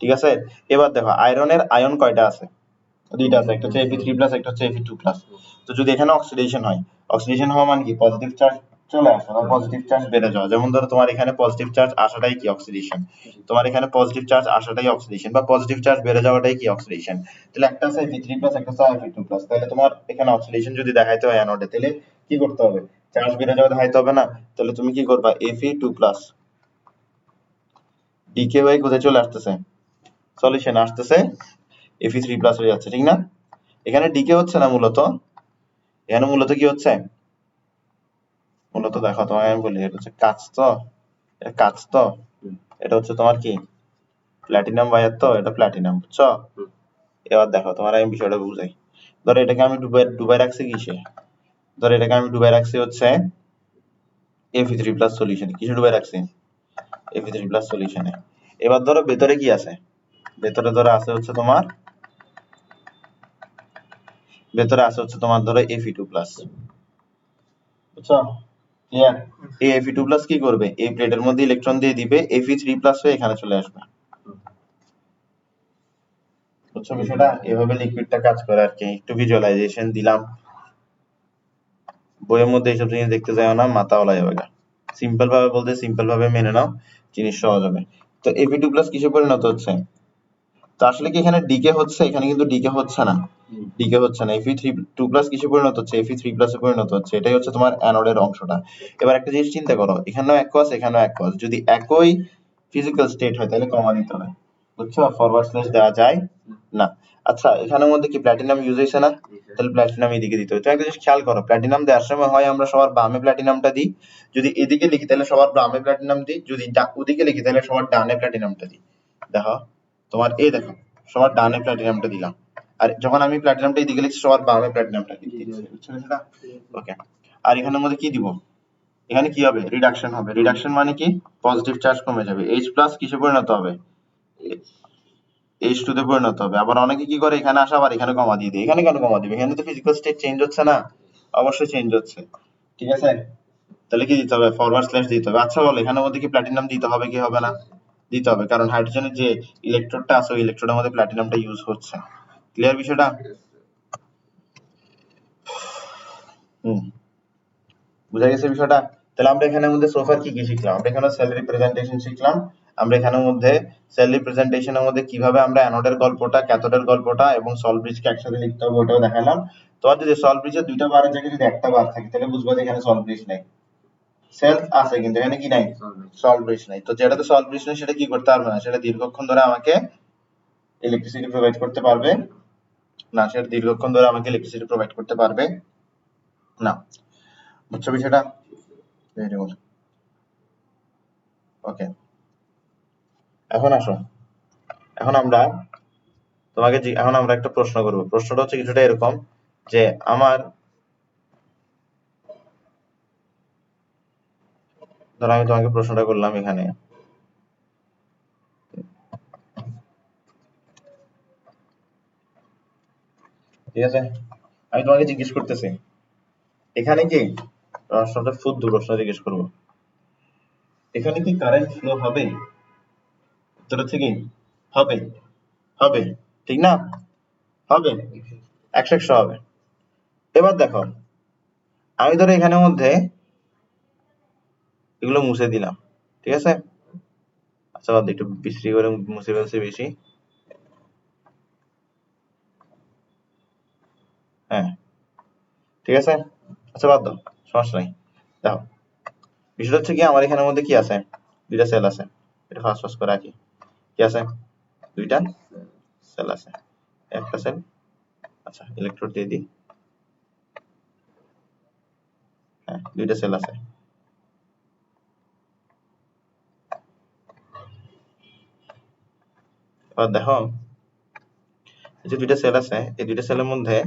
ঠিক আছে, এবার দেখো আয়রনের আয়ন কয়টা আছে, দুইটা আছে, একটা হচ্ছে Fe3+, একটা হচ্ছে Fe2+। তো যদি এখানে অক্সিডেশন হয়, অক্সিডেশন হওয়া মানে কি পজিটিভ চার্জ চলে আসা বা পজিটিভ চার্জ বেড়ে যাওয়া। যেমন ধরো তোমার এখানে পজিটিভ চার্জ আসাটাই কি অক্সিডেশন, তোমার এখানে পজিটিভ চার্জ আসাটাই অক্সিডেশন, বা পজিটিভ চার্জ বেড়ে যাওয়াটাই কি অক্সিডেশন। তাহলে একটা আছে Fe3+, একটা আছে Fe2+। তাহলে তোমার এখানে অক্সিডেশন যদি দেখাইতে হয় অ্যানোডে, তাহলে কি করতে হবে, চার্জ বেড়ে যাওয়া দেখাইতে হবে না। তাহলে তুমি কি করবা, Fe2+ ডিকে হয়ে কোথায় চলে আসতেছে, সলিউশন আসতেছে, Fe3+ হয়ে যাচ্ছে, ঠিক না? এখানে ডিকে হচ্ছে না, মূলত এখানে মূলত কি হচ্ছে, মূলত দেখো তোমাকে আমি বলি, এটা হচ্ছে কাঁচ তো, এটা কাঁচ তো, এটা হচ্ছে তোমার কি প্ল্যাটিনাম ওয়্যার তো, এটা প্ল্যাটিনাম, বুঝছো? এবার দেখো তোমার আমি বিষয়টা বুঝাই। ধরো এটাকে আমি ডুবাই ডুবাই রাখছি কিসে, ধরো এটাকে আমি ডুবাই রাখছি হচ্ছে Fe3+ সলিউশনে। কিসে ডুবাই রাখছি? Fe3+ সলিউশনে। এবার ধরো ভেতরে কি আছে, ভেতরে ধরো আছে হচ্ছে তোমার, ভেতরে আছে হচ্ছে তোমার ধরো Fe2+, বুঝছো? ক্লিয়ার? এই Fe2+ কি করবে, এই প্লেটের মধ্যে ইলেকট্রন দিয়ে দিবে, Fe3+ হয়ে এখানে চলে আসবে, বুঝছো বিষয়টা? এভাবে লিকুইডটা কাজ করে আর কি। একটু ভিজুয়ালাইজেশন দিলাম, বইয়ের মধ্যে এইসব জিনিস দেখতে যাও না, মাথা ওলা যাবে গা। সিম্পল ভাবে বলতে সিম্পল ভাবে মেনে নাও, জিনিস সহজ হবে। তো Fe2+ কিসে পরিণত হচ্ছে? তো আসলে কি এখানে ডিকে হচ্ছে? এখানে কিন্তু ডিকে হচ্ছে না, ডিকে হচ্ছে না। Fe2+ কিসে পরিণত হচ্ছে? Fe3+ এ পরিণত হচ্ছে। এটাই হচ্ছে তোমার অ্যানোডের অংশটা। এবার একটা জিনিস চিন্তা করো, এখানেও অ্যাকোয়াস, এখানেও অ্যাকোয়াস। যদি একই ফিজিক্যাল স্টেট হয় তাহলে কমা দিতে হয়, বুঝছো? ফরওয়ার্ড স্ল্যাশ দেওয়া যায় না। আচ্ছা, এখানের মধ্যে কি প্ল্যাটিনাম ইউজ হয়েছে না? তাহলে প্ল্যাটিনাম এদিকে দিতে হবে। তো একটা জিনিস খেয়াল করো, প্ল্যাটিনাম দেওয়ার সময় হয় আমরা সবার বামে প্ল্যাটিনামটা দিই, যদি এদিকে লিখি তাহলে সবার বামে প্ল্যাটিনাম দিই, যদি ওদিকে লিখি তাহলে সবার ডানে প্ল্যাটিনামটা দিই। দেখো তোমার এই দেখো, সবার ডানে প্ল্যাটিনামটা দিলাম, আর যখন আমি প্ল্যাটিনামটা এদিকে লিখছি সবার বামে প্ল্যাটিনামটা দিচ্ছি, বুঝছো সেটা? ওকে। আর এখানের মধ্যে কি দিব? এখানে কি হবে? রিডাকশন হবে। রিডাকশন মানে কি? পজিটিভ চার্জ কমে যাবে। H+ কিসে পরিণত হবে? H2 তে পরিণত হবে। আবার অনেকে কি করে, এখানে আসে আবার এখানে কমা দিয়ে দেয়। এখানে কেন কমা দিবে? এখানে তো ফিজিক্যাল স্টেট চেঞ্জ হচ্ছে না? অবশ্যই চেঞ্জ হচ্ছে, ঠিক আছে? তাহলে কি দিতে হবে? ফরওয়ার্ড স্ল্যাশ দিতে হবে। আচ্ছা বলো, এখানের মধ্যে কি প্ল্যাটিনাম দিতে হবে কি হবে না? দিতে হবে, কারণ হাইড্রোজেনের যে ইলেকট্রোডটা আছে ওই ইলেকট্রোডের মধ্যে প্ল্যাটিনামটা ইউজ হচ্ছে। ক্লিয়ার বিষয়টা? হুম, বুঝা গেছে বিষয়টা? তাহলে আমরা এখানের মধ্যে সোফার কি কি শিখলাম? আমরা এখানে সেল রিপ্রেজেন্টেশন শিখলাম। আমরা এখানের মধ্যে সেল রিপ্রেজেন্টেশনের মধ্যে কিভাবে আমরা অ্যানোডের গল্পটা, ক্যাথোডের গল্পটা এবং সল্ট ব্রিজকে একসাথে লিখতে হবে ওটাও দেখালাম। তোমার যদি সল্ট ব্রিজের দুইটা বারের জায়গায় যদি একটা বার থাকে তাহলে বুঝবা যে এখানে সল্ট ব্রিজ নাই। সেল আছে কিন্তু এখানে কি নাই? সল্ট ব্রিজ নাই। তো যেটাতে সল্ট ব্রিজ নেই সেটা কি করতে পারবে না, সেটা দীর্ঘক্ষণ ধরে আমাকে ইলেকট্রিসিটি প্রোভাইড করতে পারবে না, সেটা দীর্ঘক্ষণ ধরে আমাকে ইলেকট্রিসিটি প্রোভাইড করতে পারবে না, বুঝছো বিষয়টা? Very good. ওকে, এখন আসো, এখন আমরা এখন আমরা একটা প্রশ্ন করব। প্রশ্নটা হচ্ছে কিছুটা এরকম যে আমার, ধরো আমি তোমাকে প্রশ্নটা করলাম এখানে, ঠিক আছে? আমি তোমাকে জিজ্ঞেস করতেছি এখানে কি, প্রশ্নটা শুদ্ধ প্রশ্ন জিজ্ঞেস করবো, এখানে কি কারেন্ট ফ্লো হবে? উত্তর হচ্ছে কি হবে, হবে, ঠিক না? হবে, 100 হবে। এবার দেখো, আমি ধরো এখানের মধ্যে এগুলো মুছে দিলাম, ঠিক আছে? আচ্ছা বাদ দাও, একটু বিশ্রী করে মুছে ফেলছি বেশি। হ্যাঁ, ঠিক আছে, আচ্ছা বাদ দাও, সমস্যা নাই। দেখো বিষয়টা হচ্ছে কি, আমার এখানের মধ্যে কি আছে? দুইটা সেল আছে। এটা ফার্স্ট ফার্স্ট করে রাখি। কি আছে? দুইটা সেল আছে, একটা সেল। আচ্ছা ইলেকট্রোড দিয়ে দিই। হ্যাঁ, দুইটা সেল আছে। এবার দেখো, এই যে দুইটা সেল আছে, এই দুইটা সেলের মধ্যে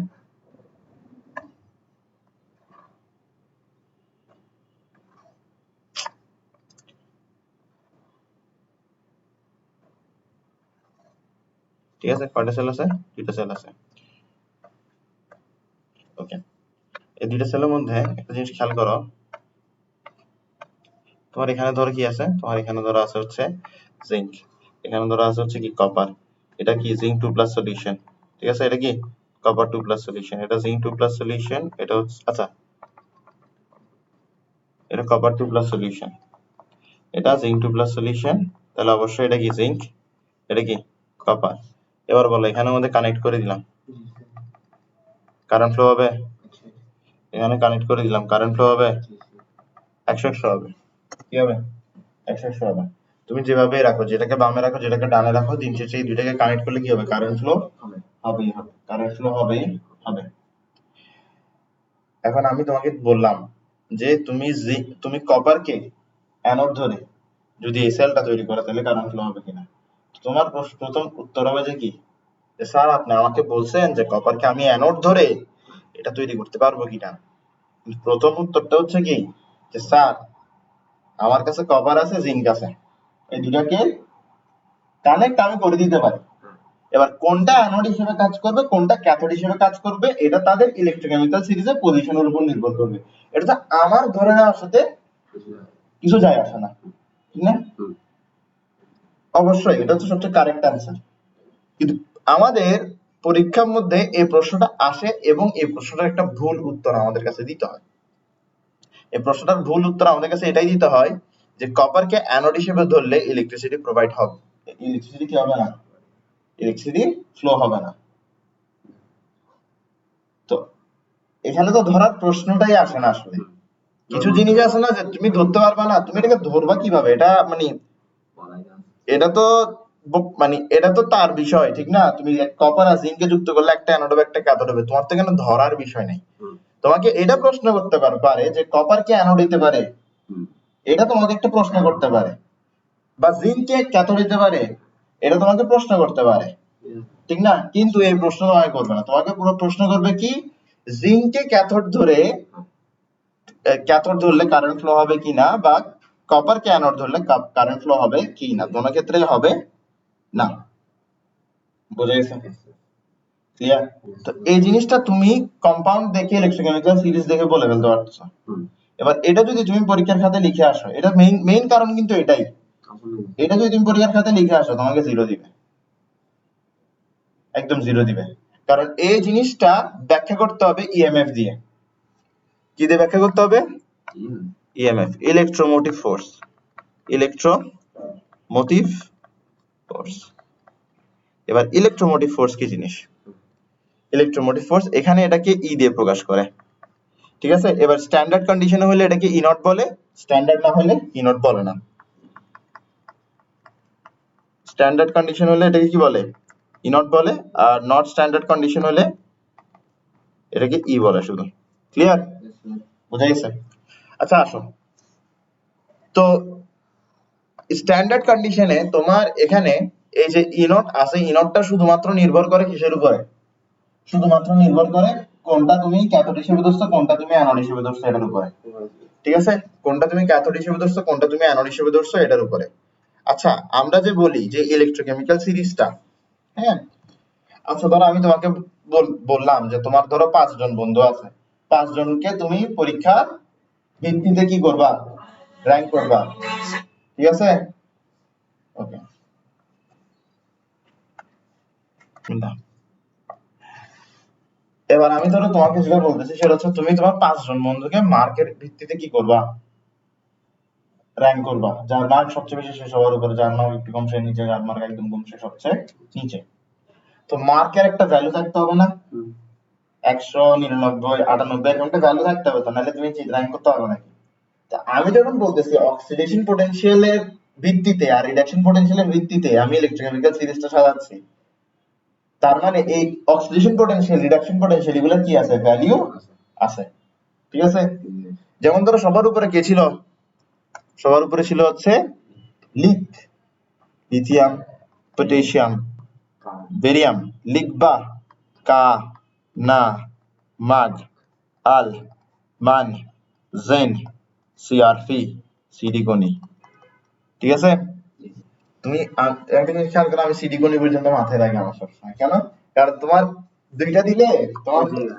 ঠিক আছে, কয়টা সেল আছে? দুইটা সেল আছে। ওকে, এই দুইটা সেলের মধ্যে একটা জিনিস খেয়াল করো, তোমার এখানে ধরো কি আছে? তোমার এখানে ধরো আছে হচ্ছে জিঙ্ক, এখানে ধরো আছে হচ্ছে কি কপার। এটা কি জিঙ্ক 2+ সলিউশন, ঠিক আছে? এটা কি কপার 2+ সলিউশন, এটা জিঙ্ক 2+ সলিউশন, এটা হচ্ছে আচ্ছা এটা কপার 2+ সলিউশন, এটা জিঙ্ক 2+ সলিউশন, তাহলে অবশ্যই এটা কি জিঙ্ক, এটা কি কপার। এবার বলো এখানের মধ্যে কানেক্ট করে দিলাম, কারেন্ট ফ্লো হবে? এখানে কানেক্ট করে দিলাম, কারেন্ট ফ্লো হবে? 100 হবে। কি হবে? 100 হবে। তুমি যেভাবে রাখো, যেটাকে বামে রাখো যেটাকে ডানে রাখো, দিন শেষে এই দুইটাকে কানেক্ট করলে কি হবে? কারেন্ট ফ্লো হবেই হবে, কারেন্ট ফ্লো হবেই হবে। এখন আমি তোমাকে বললাম যে তুমি কপারকে অ্যানোড ধরে যদি এই সেলটা তৈরি করো তাহলে কারেন্ট ফ্লো হবে কিনা। তোমার প্রথম উত্তর হবে যে কি, যে স্যার আপনি আমাকে বলছেন যে কপারকে আমি অ্যানোড ধরে এটা তৈরি করতে পারবো কিনা। প্রথম উত্তরটা হচ্ছে কি, যে স্যার আমার কাছে কপার আছে, জিঙ্ক আছে, এই দুটাকে কানেক্ট আমি করে দিতে পারি। এবার কোনটা অ্যানোড হিসেবে কাজ করবে, কোনটা ক্যাথোড হিসেবে কাজ করবে, এটা তাদের ইলেকট্রোকেমিক্যাল সিরিজের পজিশনের উপর নির্ভর করবে। এটা তো আমার ধরে নেওয়ার সাথে কিছু যায় আসে না, ঠিক না? অবশ্যই এটা হচ্ছে সবচেয়ে কারেক্ট অ্যান্সার। কিন্তু আমাদের পরীক্ষার মধ্যে এই প্রশ্নটা আসে এবং এই প্রশ্নটার একটা ভুল উত্তর আমাদের কাছে দিতে হয়। এই প্রশ্নটার ভুল উত্তর আমাদের কাছে এটাই দিতে হয় যে কপারকে অ্যানোড হিসেবে ধরলে ইলেকট্রিসিটি প্রোভাইড হবে, ইলেকট্রিসিটি কি হবে না, ইলেকট্রিসিটি ফ্লো হবে না। তো এখানে তো ধরার প্রশ্নটাই আসে না আসলে। কিছু জিনিস আছে না যে তুমি ধরতে পারবা না, তুমি এটাকে ধরবা কিভাবে, এটা মানে এটা তো মানে এটা তো তার বিষয়, ঠিক না? তুমি কপার আর জিঙ্কে যুক্ত করলে একটা অ্যানোড হবে একটা ক্যাথোড হবে, তোমার তো এখানে ধরার বিষয় নেই। তোমাকে এটা প্রশ্ন করতে পারে যে কপার কে অ্যানোড হতে পারে, এটা তোমাকে একটা প্রশ্ন করতে পারে, বা জিঙ্কে ক্যাথোড হতে পারে, এটা তোমাকে প্রশ্ন করতে পারে, ঠিক না? কিন্তু এই প্রশ্ন তোমাকে করবে না, তোমাকে পুরো প্রশ্ন করবে কি, জিঙ্কে ক্যাথোড ধরলে কারেন্ট ফ্লো হবে কিনা, বা কপার কে অ্যানোড ধরলে কারেন্ট ফ্লো হবে কিনা, দোনো ক্ষেত্রে হবে না। বুঝে গেছে? ক্লিয়ার? তো এই জিনিসটা তুমি কম্পাউন্ড দেখে ইলেকট্রোকেমিক্যাল সিরিজ দেখে বলে ফেলতে পারছো। এবার এটা যদি তুমি পরীক্ষার খাতায় লিখে আসো, এটা মেইন কারণ কিন্তু এটাই, এটা যদি তুমি পরীক্ষার খাতায় লিখে আসো তোমাকে 0 দিবে, একদম 0 দিবে। কারণ এই জিনিসটা ব্যাখ্যা করতে হবে ইএমএফ দিয়ে। কি দিয়ে ব্যাখ্যা করতে হবে? EMF, electromotive force. Electromotive force. এবার ইলেকট্রোমোটিভ ফোর্স কি জিনিস? ইলেকট্রোমোটিভ ফোর্স এখানে এটাকে ই দিয়ে প্রকাশ করে, ঠিক আছে? এবার স্ট্যান্ডার্ড কন্ডিশনে হলে এটাকে ই নট বলে, স্ট্যান্ডার্ড না হলে ই নট বলে না। স্ট্যান্ডার্ড কন্ডিশন হলে এটাকে কি বলে? ই নট বলে, আর নট স্ট্যান্ডার্ড কন্ডিশন হলে এটাকে ই বলে শুধু। ক্লিয়ার? বুঝা গেছে? আচ্ছা আসো, তো স্ট্যান্ডার্ড কন্ডিশনে তোমার এখানে এই যে ই নট আছে, ই নটটা শুধুমাত্র নির্ভর করে কিসের উপরে? শুধুমাত্র নির্ভর করে কোনটা তুমি ক্যাথোড হিসেবে ধরছো, কোনটা তুমি অ্যানোড হিসেবে ধরছো এটার উপরে, ঠিক আছে? কোনটা তুমি ক্যাথোড হিসেবে ধরছো, কোনটা তুমি অ্যানোড হিসেবে ধরছো এটার উপরে। আচ্ছা আমরা যে বলি যে ইলেকট্রোকেমিক্যাল সিরিজটা, হ্যাঁ, আচ্ছা ধরো আমি তোমাকে বললাম যে তোমার ধরো 5 জন বন্ধু আছে, 5 জনকে তুমি পরীক্ষার ভিত্তিতে কি করবা, র‍্যাঙ্ক করবা, ঠিক আছে? ওকে, এবার আমি ধরো তোমাকে যেটা বলতেছি সেটা হচ্ছে তুমি তোমার 5 জন বন্ধুকে মার্কের ভিত্তিতে কি করবা, র‍্যাঙ্ক করবা, যার মার্ক সবচেয়ে বেশি সে সবার উপরে, যার মার্ক একটু কম সে নিচে, যার মার্ক একদম কম সে সবচেয়ে নিচে। তো মার্কের একটা ভ্যালু থাকতে হবে না, 100, 99, 98 এরকম একটা ভ্যালু থাকতে হবে, তো নাহলে তুমি র‍্যাঙ্ক করতে পারবে নাকি? তা আমি যখন বলতেছি অক্সিডেশন পোটেনশিয়ালের ভিত্তিতে আর রিডাকশন পোটেনশিয়ালের ভিত্তিতে আমি ইলেকট্রোকেমিক্যাল সিরিজটা সাজাচ্ছি, তার মানে এই অক্সিডেশন পোটেনশিয়াল, রিডাকশন পোটেনশিয়াল এগুলা কি আছে, ভ্যালু আছে, ঠিক আছে? যেমন ধরো সবার উপরে কে ছিল, সবার উপরে ছিল হচ্ছে লিথিয়াম, পটাশিয়াম, বেরিয়াম। লিখবা কা, না, মাগ, আল, মান, জেন, সিআরপি, সিডিকনি, ঠিক আছে? তুমি একটা জিনিস খেয়াল করো, আমি সিডিকনি পর্যন্ত মাথায় রাখি আমার সবসময়, কেন? কারণ তোমার দুইটা দিলে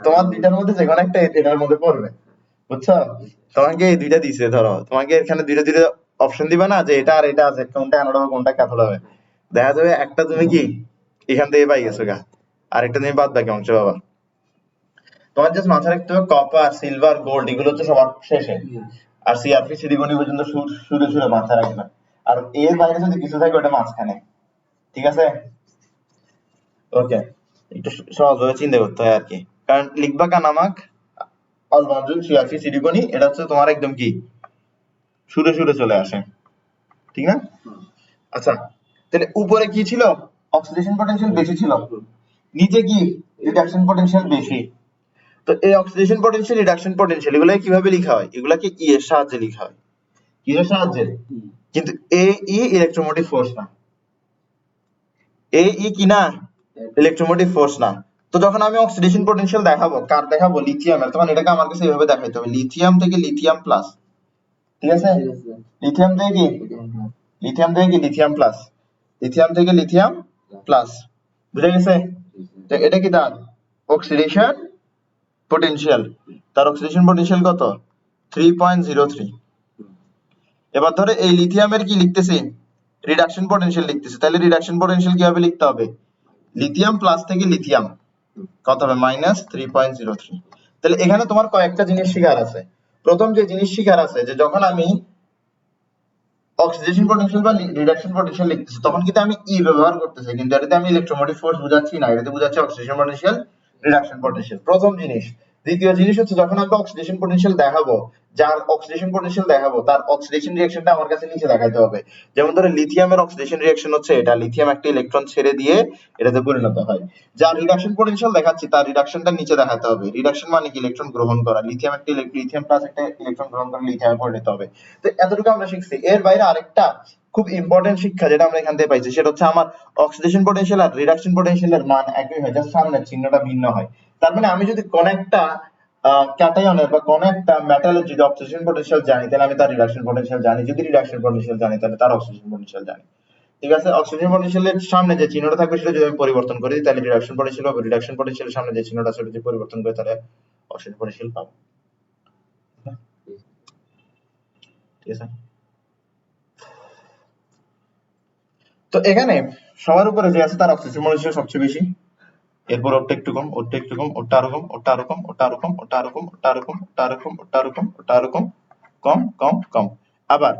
তোমার দুইটার মধ্যে যে কোনো একটা এটার মধ্যে পড়বে, বুঝছো? তোমাকে এই দুইটা দিছে, ধরো তোমাকে এখানে দুইটা দুইটা অপশন দিবে না যে এটা আর এটা আছে, কোনটা অ্যানোড হবে কোনটা ক্যাথোড হবে, দেখা যাবে একটা তুমি কি এখান থেকে পাই গেছো গা, আর একটা তুমি বাদ বাকি অংশ পাবা। তোমার জাস্ট মাথায় রাখতে হবে কপার, সিলভার, গোল্ড এগুলো হচ্ছে সবার শেষে, আর সিআরপি, সিডিকনি পর্যন্ত সুরে সুরে মাথায় রাখবে, আর এর বাইরে যদি কিছু থাকে ওটা মাঝখানে, ঠিক আছে? ওকে, একটু সহজভাবে চিন্তা করতে হয় আর কি, কারণ লিখবা কানামাক, অলমানজুল, সিআরপি, সিডিকনি এটা হচ্ছে তোমার একদম কি সুরে সুরে চলে আসে, ঠিক না? আচ্ছা তাহলে উপরে কি ছিল, অক্সিডেশন পটেনশিয়াল বেশি ছিল, নিচে কি রিডাকশন পটেনশিয়াল বেশি। তো এই অক্সিডেশন পটেনশিয়াল, রিডাকশন পটেনশিয়াল এগুলা কিভাবে লেখা হয়? এগুলাকে ই এর সাহায্যে লেখা হয়। কি এর সাহায্যে? কিন্তু এ ই ইলেকট্রোমোটিভ ফোর্স না, এ ই কি না, ইলেকট্রোমোটিভ ফোর্স না। তো যখন আমি অক্সিডেশন পটেনশিয়াল দেখাবো, কার দেখাবো? লিথিয়ামের, তখন এটাকে আমার কাছে এইভাবে দেখাইতে হবে, লিথিয়াম থেকে লিথিয়াম প্লাস, ঠিক আছে? লিথিয়াম থেকে কি, লিথিয়াম থেকে কি, লিথিয়াম প্লাস, লিথিয়াম থেকে লিথিয়াম প্লাস, বুঝা গেছে? তো এটা কি তার অক্সিডেশন পটেনশিয়াল, তার অক্সিডেশন পটেনশিয়াল কত? 3.03। এবার ধরে এই লিথিয়ামের কি লিখতেছি, রিডাকশন পটেনশিয়াল লিখতেছি, তাহলে রিডাকশন পটেনশিয়াল কিভাবে লিখতে হবে? লিথিয়াম প্লাস থেকে লিথিয়াম কত হবে? -3.03। তাহলে এখানে তোমার কয়েকটা জিনিস শিখার আছে। প্রথম যে জিনিস শিখার আছে, যে যখন আমি অক্সিডেশন পটেনশিয়াল বা রিডাকশন পটেনশিয়াল লিখতেছি, তখন কিন্তু আমি ই ব্যবহার করতেছি, কিন্তু এটাতে আমি ইলেকট্রোমোটিভ ফোর্স বোঝাচ্ছি না, এটাতে বোঝাচ্ছি অক্সিডেশন পটেনশিয়াল, রিডাকশন পটেনশিয়াল, প্রথম জিনিস। দ্বিতীয় জিনিস হচ্ছে, যখন আমরা অক্সিডেশন পটেনশিয়াল দেখাবো, যার অক্সিডেশন পটেনশিয়াল দেখাবো তার অক্সিডেশন রিঅ্যাকশনটা আমার কাছে নিচে দেখাইতে হবে। যেমন ধরে লিথিয়ামের অক্সিডেশন রিঅ্যাকশন হচ্ছে এটা, লিথিয়াম একটা ইলেকট্রন ছেড়ে দিয়ে এটাতে পরিণত হয়। যার রিডাকশন পটেনশিয়াল দেখাচ্ছি তার রিডাকশনটা নিচে দেখাতে হবে। রিডাকশন মানে কি? ইলেকট্রন গ্রহণ করা। লিথিয়াম একটা লিথিয়াম প্লাস একটা ইলেকট্রন গ্রহণ করে লিথিয়ামে পরিণত হবে। তো এতটুকু আমরা শিখছি। এর বাইরে আরেকটা খুব ইম্পর্টেন্ট শিক্ষা যেটা আমরা এখান থেকে পাইছি, সেটা হচ্ছে আমার অক্সিডেশন পটেনশিয়াল আর রিডাকশন পটেনশিয়ালের মান একই হয়, জাস্ট সামনের চিহ্নটা ভিন্ন হয়। তার মানে আমি যদি কোন একটা ক্যাটায়নের বা কোন একটা মেটালের যদি অক্সিডেশন পটেনশিয়াল জানি, তাহলে আমি তার রিডাকশন পটেনশিয়াল জানি, যদি রিডাকশন পটেনশিয়াল জানি তাহলে তার অক্সিডেশন পটেনশিয়াল জানি। ঠিক আছে? অক্সিডেশন পটেনশিয়ালের সামনে যে চিহ্নটা থাকবে সেটা যদি আমি পরিবর্তন করি তাহলে রিডাকশন পটেনশিয়াল হবে, রিডাকশন পটেনশিয়ালের সামনে যে চিহ্নটা আছে সেটা যদি পরিবর্তন করি তাহলে অক্সিডেশন পটেনশিয়াল পাবো। ঠিক আছে? তো এখানে সবার উপরে যে আছে তার অক্সিজেন পটেনশিয়াল সবচেয়ে বেশি, এরপর ওটা একটু কম, ওটা একটু কম, ওটা আরো কম, ওটা আরো কম, ওটা আরো কম, ওটা আরো কম, ওটা আরো কম, ওটা আরো কম, ওটা আরো কম, ওটা আরো কম, কম কম কম। আবার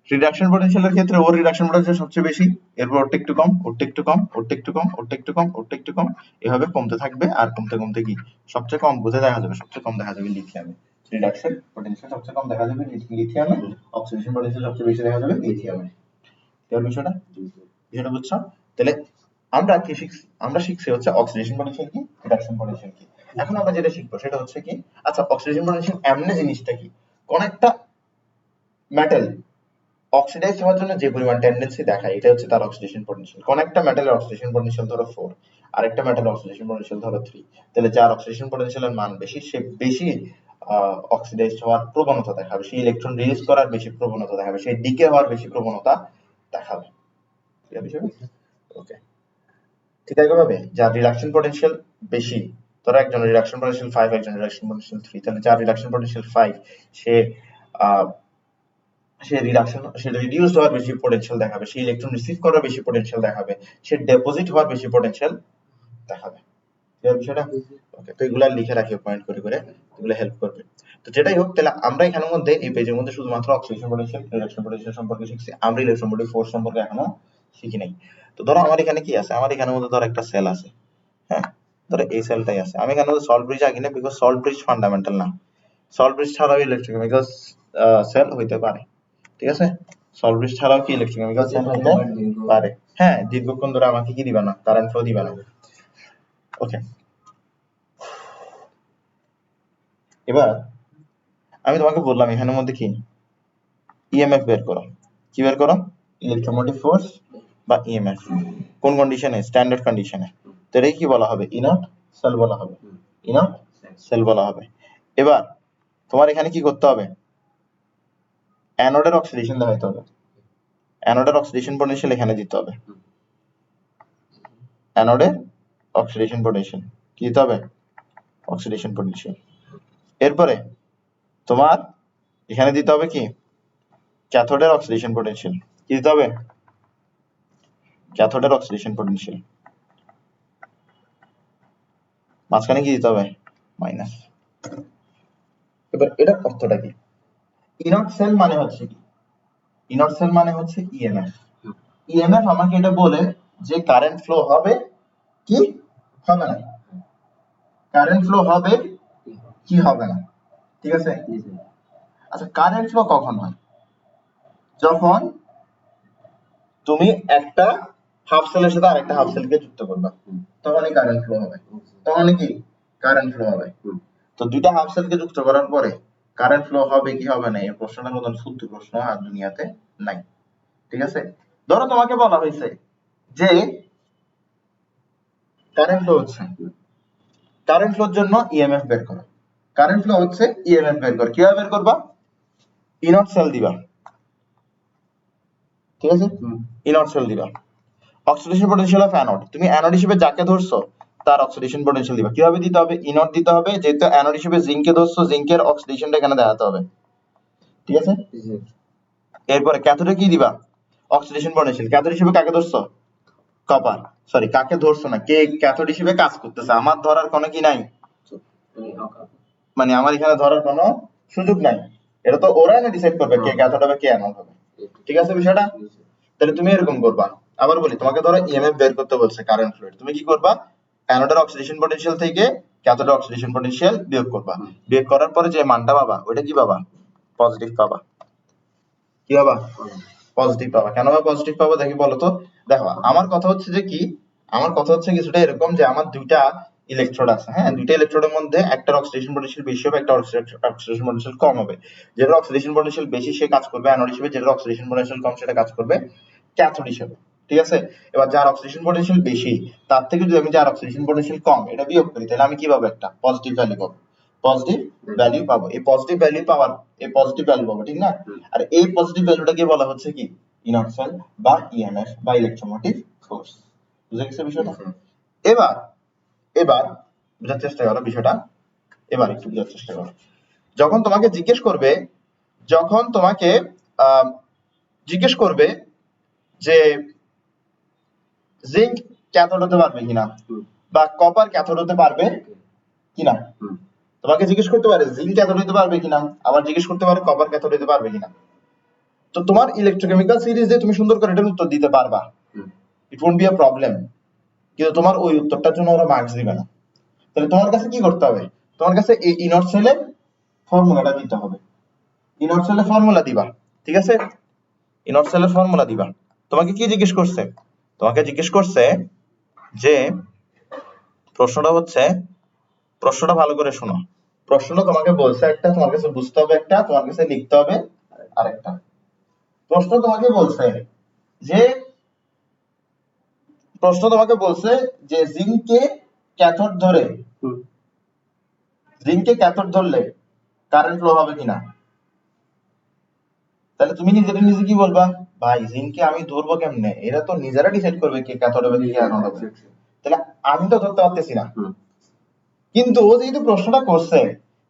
রিডাকশন পটেনশিয়ালের ক্ষেত্রে ওর রিডাকশন পটেনশিয়াল সবচেয়ে বেশি, এরপর ওটা একটু কম, ওটা একটু কম, ওটা একটু কম, ওটা একটু কম, ওটা একটু কম, এভাবে কমতে থাকবে। আর কমতে কমতে কি সবচেয়ে কম কোথায় দেখা যাবে? সবচেয়ে কম দেখা যাবে লিথিয়ামে। রিডাকশন পটেনশিয়াল সবচেয়ে কম দেখা যাবে লিথিয়ামে, অক্সিডেশন পটেনশিয়াল সবচেয়ে বেশি দেখা যাবে লিথিয়ামে। এর বিষয়টা, বিষয়টা বুঝছো? তাহলে আমরা কি শিখছি? আমরা শিখছি হচ্ছে অক্সিডেশন পটেনশিয়াল কি, রিডাকশন পটেনশিয়াল কি। এখন আমরা যেটা শিখবো সেটা হচ্ছে কি, আচ্ছা অক্সিডেশন পটেনশিয়াল এমনি জিনিসটা কি? কোন একটা মেটাল অক্সিডাইজ হওয়ার জন্য যে পরিমাণ টেন্ডেন্সি দেখায়, এটা হচ্ছে তার অক্সিডেশন পটেনশিয়াল। কোন একটা মেটালের অক্সিডেশন পটেনশিয়াল ধরো 4, আর একটা মেটালের অক্সিডেশন পটেনশিয়াল ধরো 3, তাহলে যার অক্সিডেশন পটেনশিয়ালের মান বেশি সে বেশি অক্সিডাইজ হওয়ার প্রবণতা দেখাবে, সেই ইলেকট্রন রিলিজ করার বেশি প্রবণতা দেখাবে, সেই ডিকে হওয়ার বেশি প্রবণতা দেখাবে। ঠিক আছে? ওকে, ঠিক একইভাবে যার রিডাকশন পটেনশিয়াল বেশি, ধরো একজনের রিডাকশন পটেনশিয়াল 5, একজনের রিডাকশন পটেনশিয়াল 3, তাহলে যার রিডাকশন পটেনশিয়াল 5 সে আহ, সে রিডিউসড হওয়ার বেশি পটেনশিয়াল দেখাবে, সে ইলেকট্রন রিসিভ করার বেশি পটেনশিয়াল দেখাবে, সে ডেপোজিট হওয়ার বেশি পটেনশিয়াল দেখাবে। এই বিষয়টা ওকে, তো এগুলা লিখে রাখি পয়েন্ট করে করে, এগুলো হেল্প করবে। তো যেটাই হোক, তাহলে আমরা এখানের মধ্যে এই পেজের মধ্যে শুধুমাত্র অক্সিডেশন পটেনশিয়াল, রিডাকশন পটেনশিয়াল সম্পর্কে শিখছি, আমরা ইলেকট্রোমোটিভ ফোর্স সম্পর্কে এখনো শিখি নাই। তো ধরো আমার এখানে কি আছে, আমার এখানের মধ্যে ধরো একটা সেল আছে, হ্যাঁ, ধরো এই সেলটাই আছে। আমি এখানে সল্ট ব্রিজ আঁকি না, বিকজ সল্ট ব্রিজ ফান্ডামেন্টাল না, সল্ট ব্রিজ ছাড়াও ইলেকট্রোকেমিক্যাল সেল হইতে পারে। ঠিক আছে? সল্ট ব্রিজ ছাড়াও কি ইলেকট্রোকেমিক্যাল সেল হইতে পারে। হ্যাঁ, দীর্ঘক্ষণ ধরে আমাকে কি দিবা না, কারেন্ট ফ্লো দিবা না। ওকে, এবার আমি তোমাকে বললাম এখানের মধ্যে কি ইএমএফ বের করো। কি বের করো? ইলেকট্রোমোটিভ ফোর্স বা ইএমএফ। কোন কন্ডিশনে? স্ট্যান্ডার্ড কন্ডিশনে। তো এটাকে কি বলা হবে? ইনট সেল বলা হবে, ইনট সেল বলা হবে। এবার তোমার এখানে কি করতে হবে? অ্যানোডের অক্সিডেশন দেখাইতে হবে, অ্যানোডের অক্সিডেশন পটেনশিয়াল এখানে দিতে হবে, অ্যানোডের অক্সিডেশন পটেনশিয়াল কি দিতে হবে? Oxidation potential. এরপরে তোমার এখানে দিতে হবে কি? ক্যাথোডের অক্সিডেশন পটেনশিয়াল কি দিতে হবে? ক্যাথোডের অক্সিডেশন পটেনশিয়াল। মাঝখানে কি দিতে হবে? মাইনাস। এবার এটার অর্থটা কি? ইনট সেল মানে হচ্ছে কি? ইনট সেল মানে হচ্ছে ইএমএফ। ইএমএফ আমাকে এটা বলে যে কারেন্ট ফ্লো হবে কি হবে না, কারেন্ট ফ্লো হবে কি হবে না। ঠিক আছে? আচ্ছা, কারেন্ট ফ্লো কখন হয়? যখন তুমি একটা হাফ সেলের সাথে আরেকটা হাফ সেলকে যুক্ত করবা, তখনই কারেন্ট ফ্লো হবে, তখনই কি কারেন্ট ফ্লো হবে। তো দুইটা হাফ সেলকে যুক্ত করার পরে কারেন্ট ফ্লো হবে কি হবে না, এই প্রশ্নটার মতন শুদ্ধ প্রশ্ন আর দুনিয়াতে নাই। ঠিক আছে, ধরো তোমাকে বলা হয়েছে যে কারেন্ট ফ্লো হচ্ছে, কারেন্ট ফ্লোর জন্য ইএমএফ বের করো। কারেন্ট ফ্লো হচ্ছে, ইএমএফ বের করো। কিভাবে বের করবা? ইনট সেল দিবা, ঠিক আছে, ইনট সেল দিবা। অক্সিডেশন পটেনশিয়াল অফ অ্যানোড, তুমি অ্যানোড হিসেবে যাকে ধরছো তার অক্সিডেশন পটেনশিয়াল দিবা। কিভাবে দিতে হবে? ইনট দিতে হবে, যেহেতু অ্যানোড হিসেবে জিঙ্ককে ধরছো, জিঙ্কের অক্সিডেশনটা এখানে দেখাতে হবে। ঠিক আছে, এরপরে ক্যাথোডে কি দিবা? Oxidation potential. ক্যাথোড হিসেবে কাকে ধরছো? কপার। সরি, কাকে ধরছো না, কে ক্যাথোড হিসেবে কাজ করতেছে, আমার ধরার কোনো কি নাই, মানে আমার এখানে ধরার কোনো সুযোগ নাই। এটা তো ওরা না ডিসাইড করবে কে ক্যাথোড হবে কে অ্যানোড হবে। ঠিক আছে বিষয়টা? তাহলে তুমি এরকম করবা। আবার বলি, তোমাকে ধরো ইএমএফ বের করতে বলছে কারেন্ট ফ্লো, তুমি কি করবা? অ্যানোডের অক্সিডেশন পটেনশিয়াল থেকে ক্যাথোডের অক্সিডেশন পটেনশিয়াল বিয়োগ করবা। বিয়োগ করার পরে যে মানটা পাবা ওটা কি পাবা? পজিটিভ পাবা। কি পাবা? পজিটিভ পাবা। কেন বা পজিটিভ পাবা দেখি বলো তো। দেখো, আমার কথা হচ্ছে যে কি, আমার কথা হচ্ছে কিছুটা এরকম যে আমার দুইটা ইলেকট্রোড আছে, হ্যাঁ, দুইটা ইলেকট্রোডের মধ্যে একটার অক্সিডেশন পটেনশিয়াল বেশি হবে, একটা অক্সিডেশন পটেনশিয়াল কম হবে। যেটার অক্সিডেশন পটেনশিয়াল বেশি সে কাজ করবে অ্যানোড হিসেবে, যেটার অক্সিডেশন পটেনশিয়াল কম সেটা কাজ করবে ক্যাথোড হিসেবে। ঠিক আছে, এবার যার অক্সিডেশন পটেনশিয়াল বেশি তার থেকে যদি আমি যার অক্সিডেশন পটেনশিয়াল কম এটা বিয়োগ করি, তাহলে আমি কি পাবো? একটা পজিটিভ ভ্যালু পাবো। পজিটিভ ভ্যালু পাবো। এই পজিটিভ ভ্যালু পাওয়ার, এই পজিটিভ ভ্যালু পাবো, ঠিক না? আর এই পজিটিভ ভ্যালুটাকে বলা হচ্ছে কি? ইনট সেল বা ইএমএফ বা ইলেকট্রোমোটিভ ফোর্স। বুঝে গেছে বিষয়টা? এবার এবার বোঝার চেষ্টা করো বিষয়টা, এবার একটু বোঝার চেষ্টা করো। যখন তোমাকে জিজ্ঞেস করবে, যখন তোমাকে জিজ্ঞেস করবে যে জিঙ্ক ক্যাথোড হতে পারবে কিনা বা কপার ক্যাথোড হতে পারবে কিনা, তোমাকে জিজ্ঞেস করতে পারে জিঙ্ক ক্যাথোড হতে পারবে কিনা, আবার জিজ্ঞেস করতে পারে কপার ক্যাথোড হতে পারবে কিনা। তো তোমার ইলেকট্রোকেমিক্যাল সিরিজ দিয়ে তুমি সুন্দর করে এটার উত্তর দিতে পারবা, ইট ওয়ন্ট বি আ প্রবলেম, কিন্তু তোমার ওই উত্তরটার জন্য ওরা মার্কস দিবে না। তাহলে তোমার কাছে কি করতে হবে? তোমার কাছে এই ইনট সেলের ফর্মুলাটা দিতে হবে। ইনট সেলের ফর্মুলা দিবা, ঠিক আছে, ইনট সেলের ফর্মুলা দিবা। তোমাকে কি জিজ্ঞেস করছে? তোমাকে জিজ্ঞেস করছে যে প্রশ্নটা হচ্ছে, প্রশ্নটা ভালো করে শোনো। প্রশ্নটা তোমাকে বলছে একটা, তোমার কাছে বুঝতে হবে একটা, তোমার কাছে লিখতে হবে আরেকটা। প্রশ্ন তোমাকে বলছে যে, প্রশ্ন তোমাকে বলছে যে জিঙ্ককে ক্যাথোড ধরে, জিঙ্ককে ক্যাথোড ধরলে কারেন্ট ফ্লো হবে কিনা। তাহলে তুমি নিজেরা নিজে কি বলবা? ভাই জিঙ্ককে আমি ধরবো কেমনে, এরা তো নিজেরা ডিসাইড করবে কে ক্যাথোড হবে কে অ্যানোড হবে। তাহলে আমি তো ধরতে পারতেছি না। কিন্তু ও যেহেতু প্রশ্নটা করছে,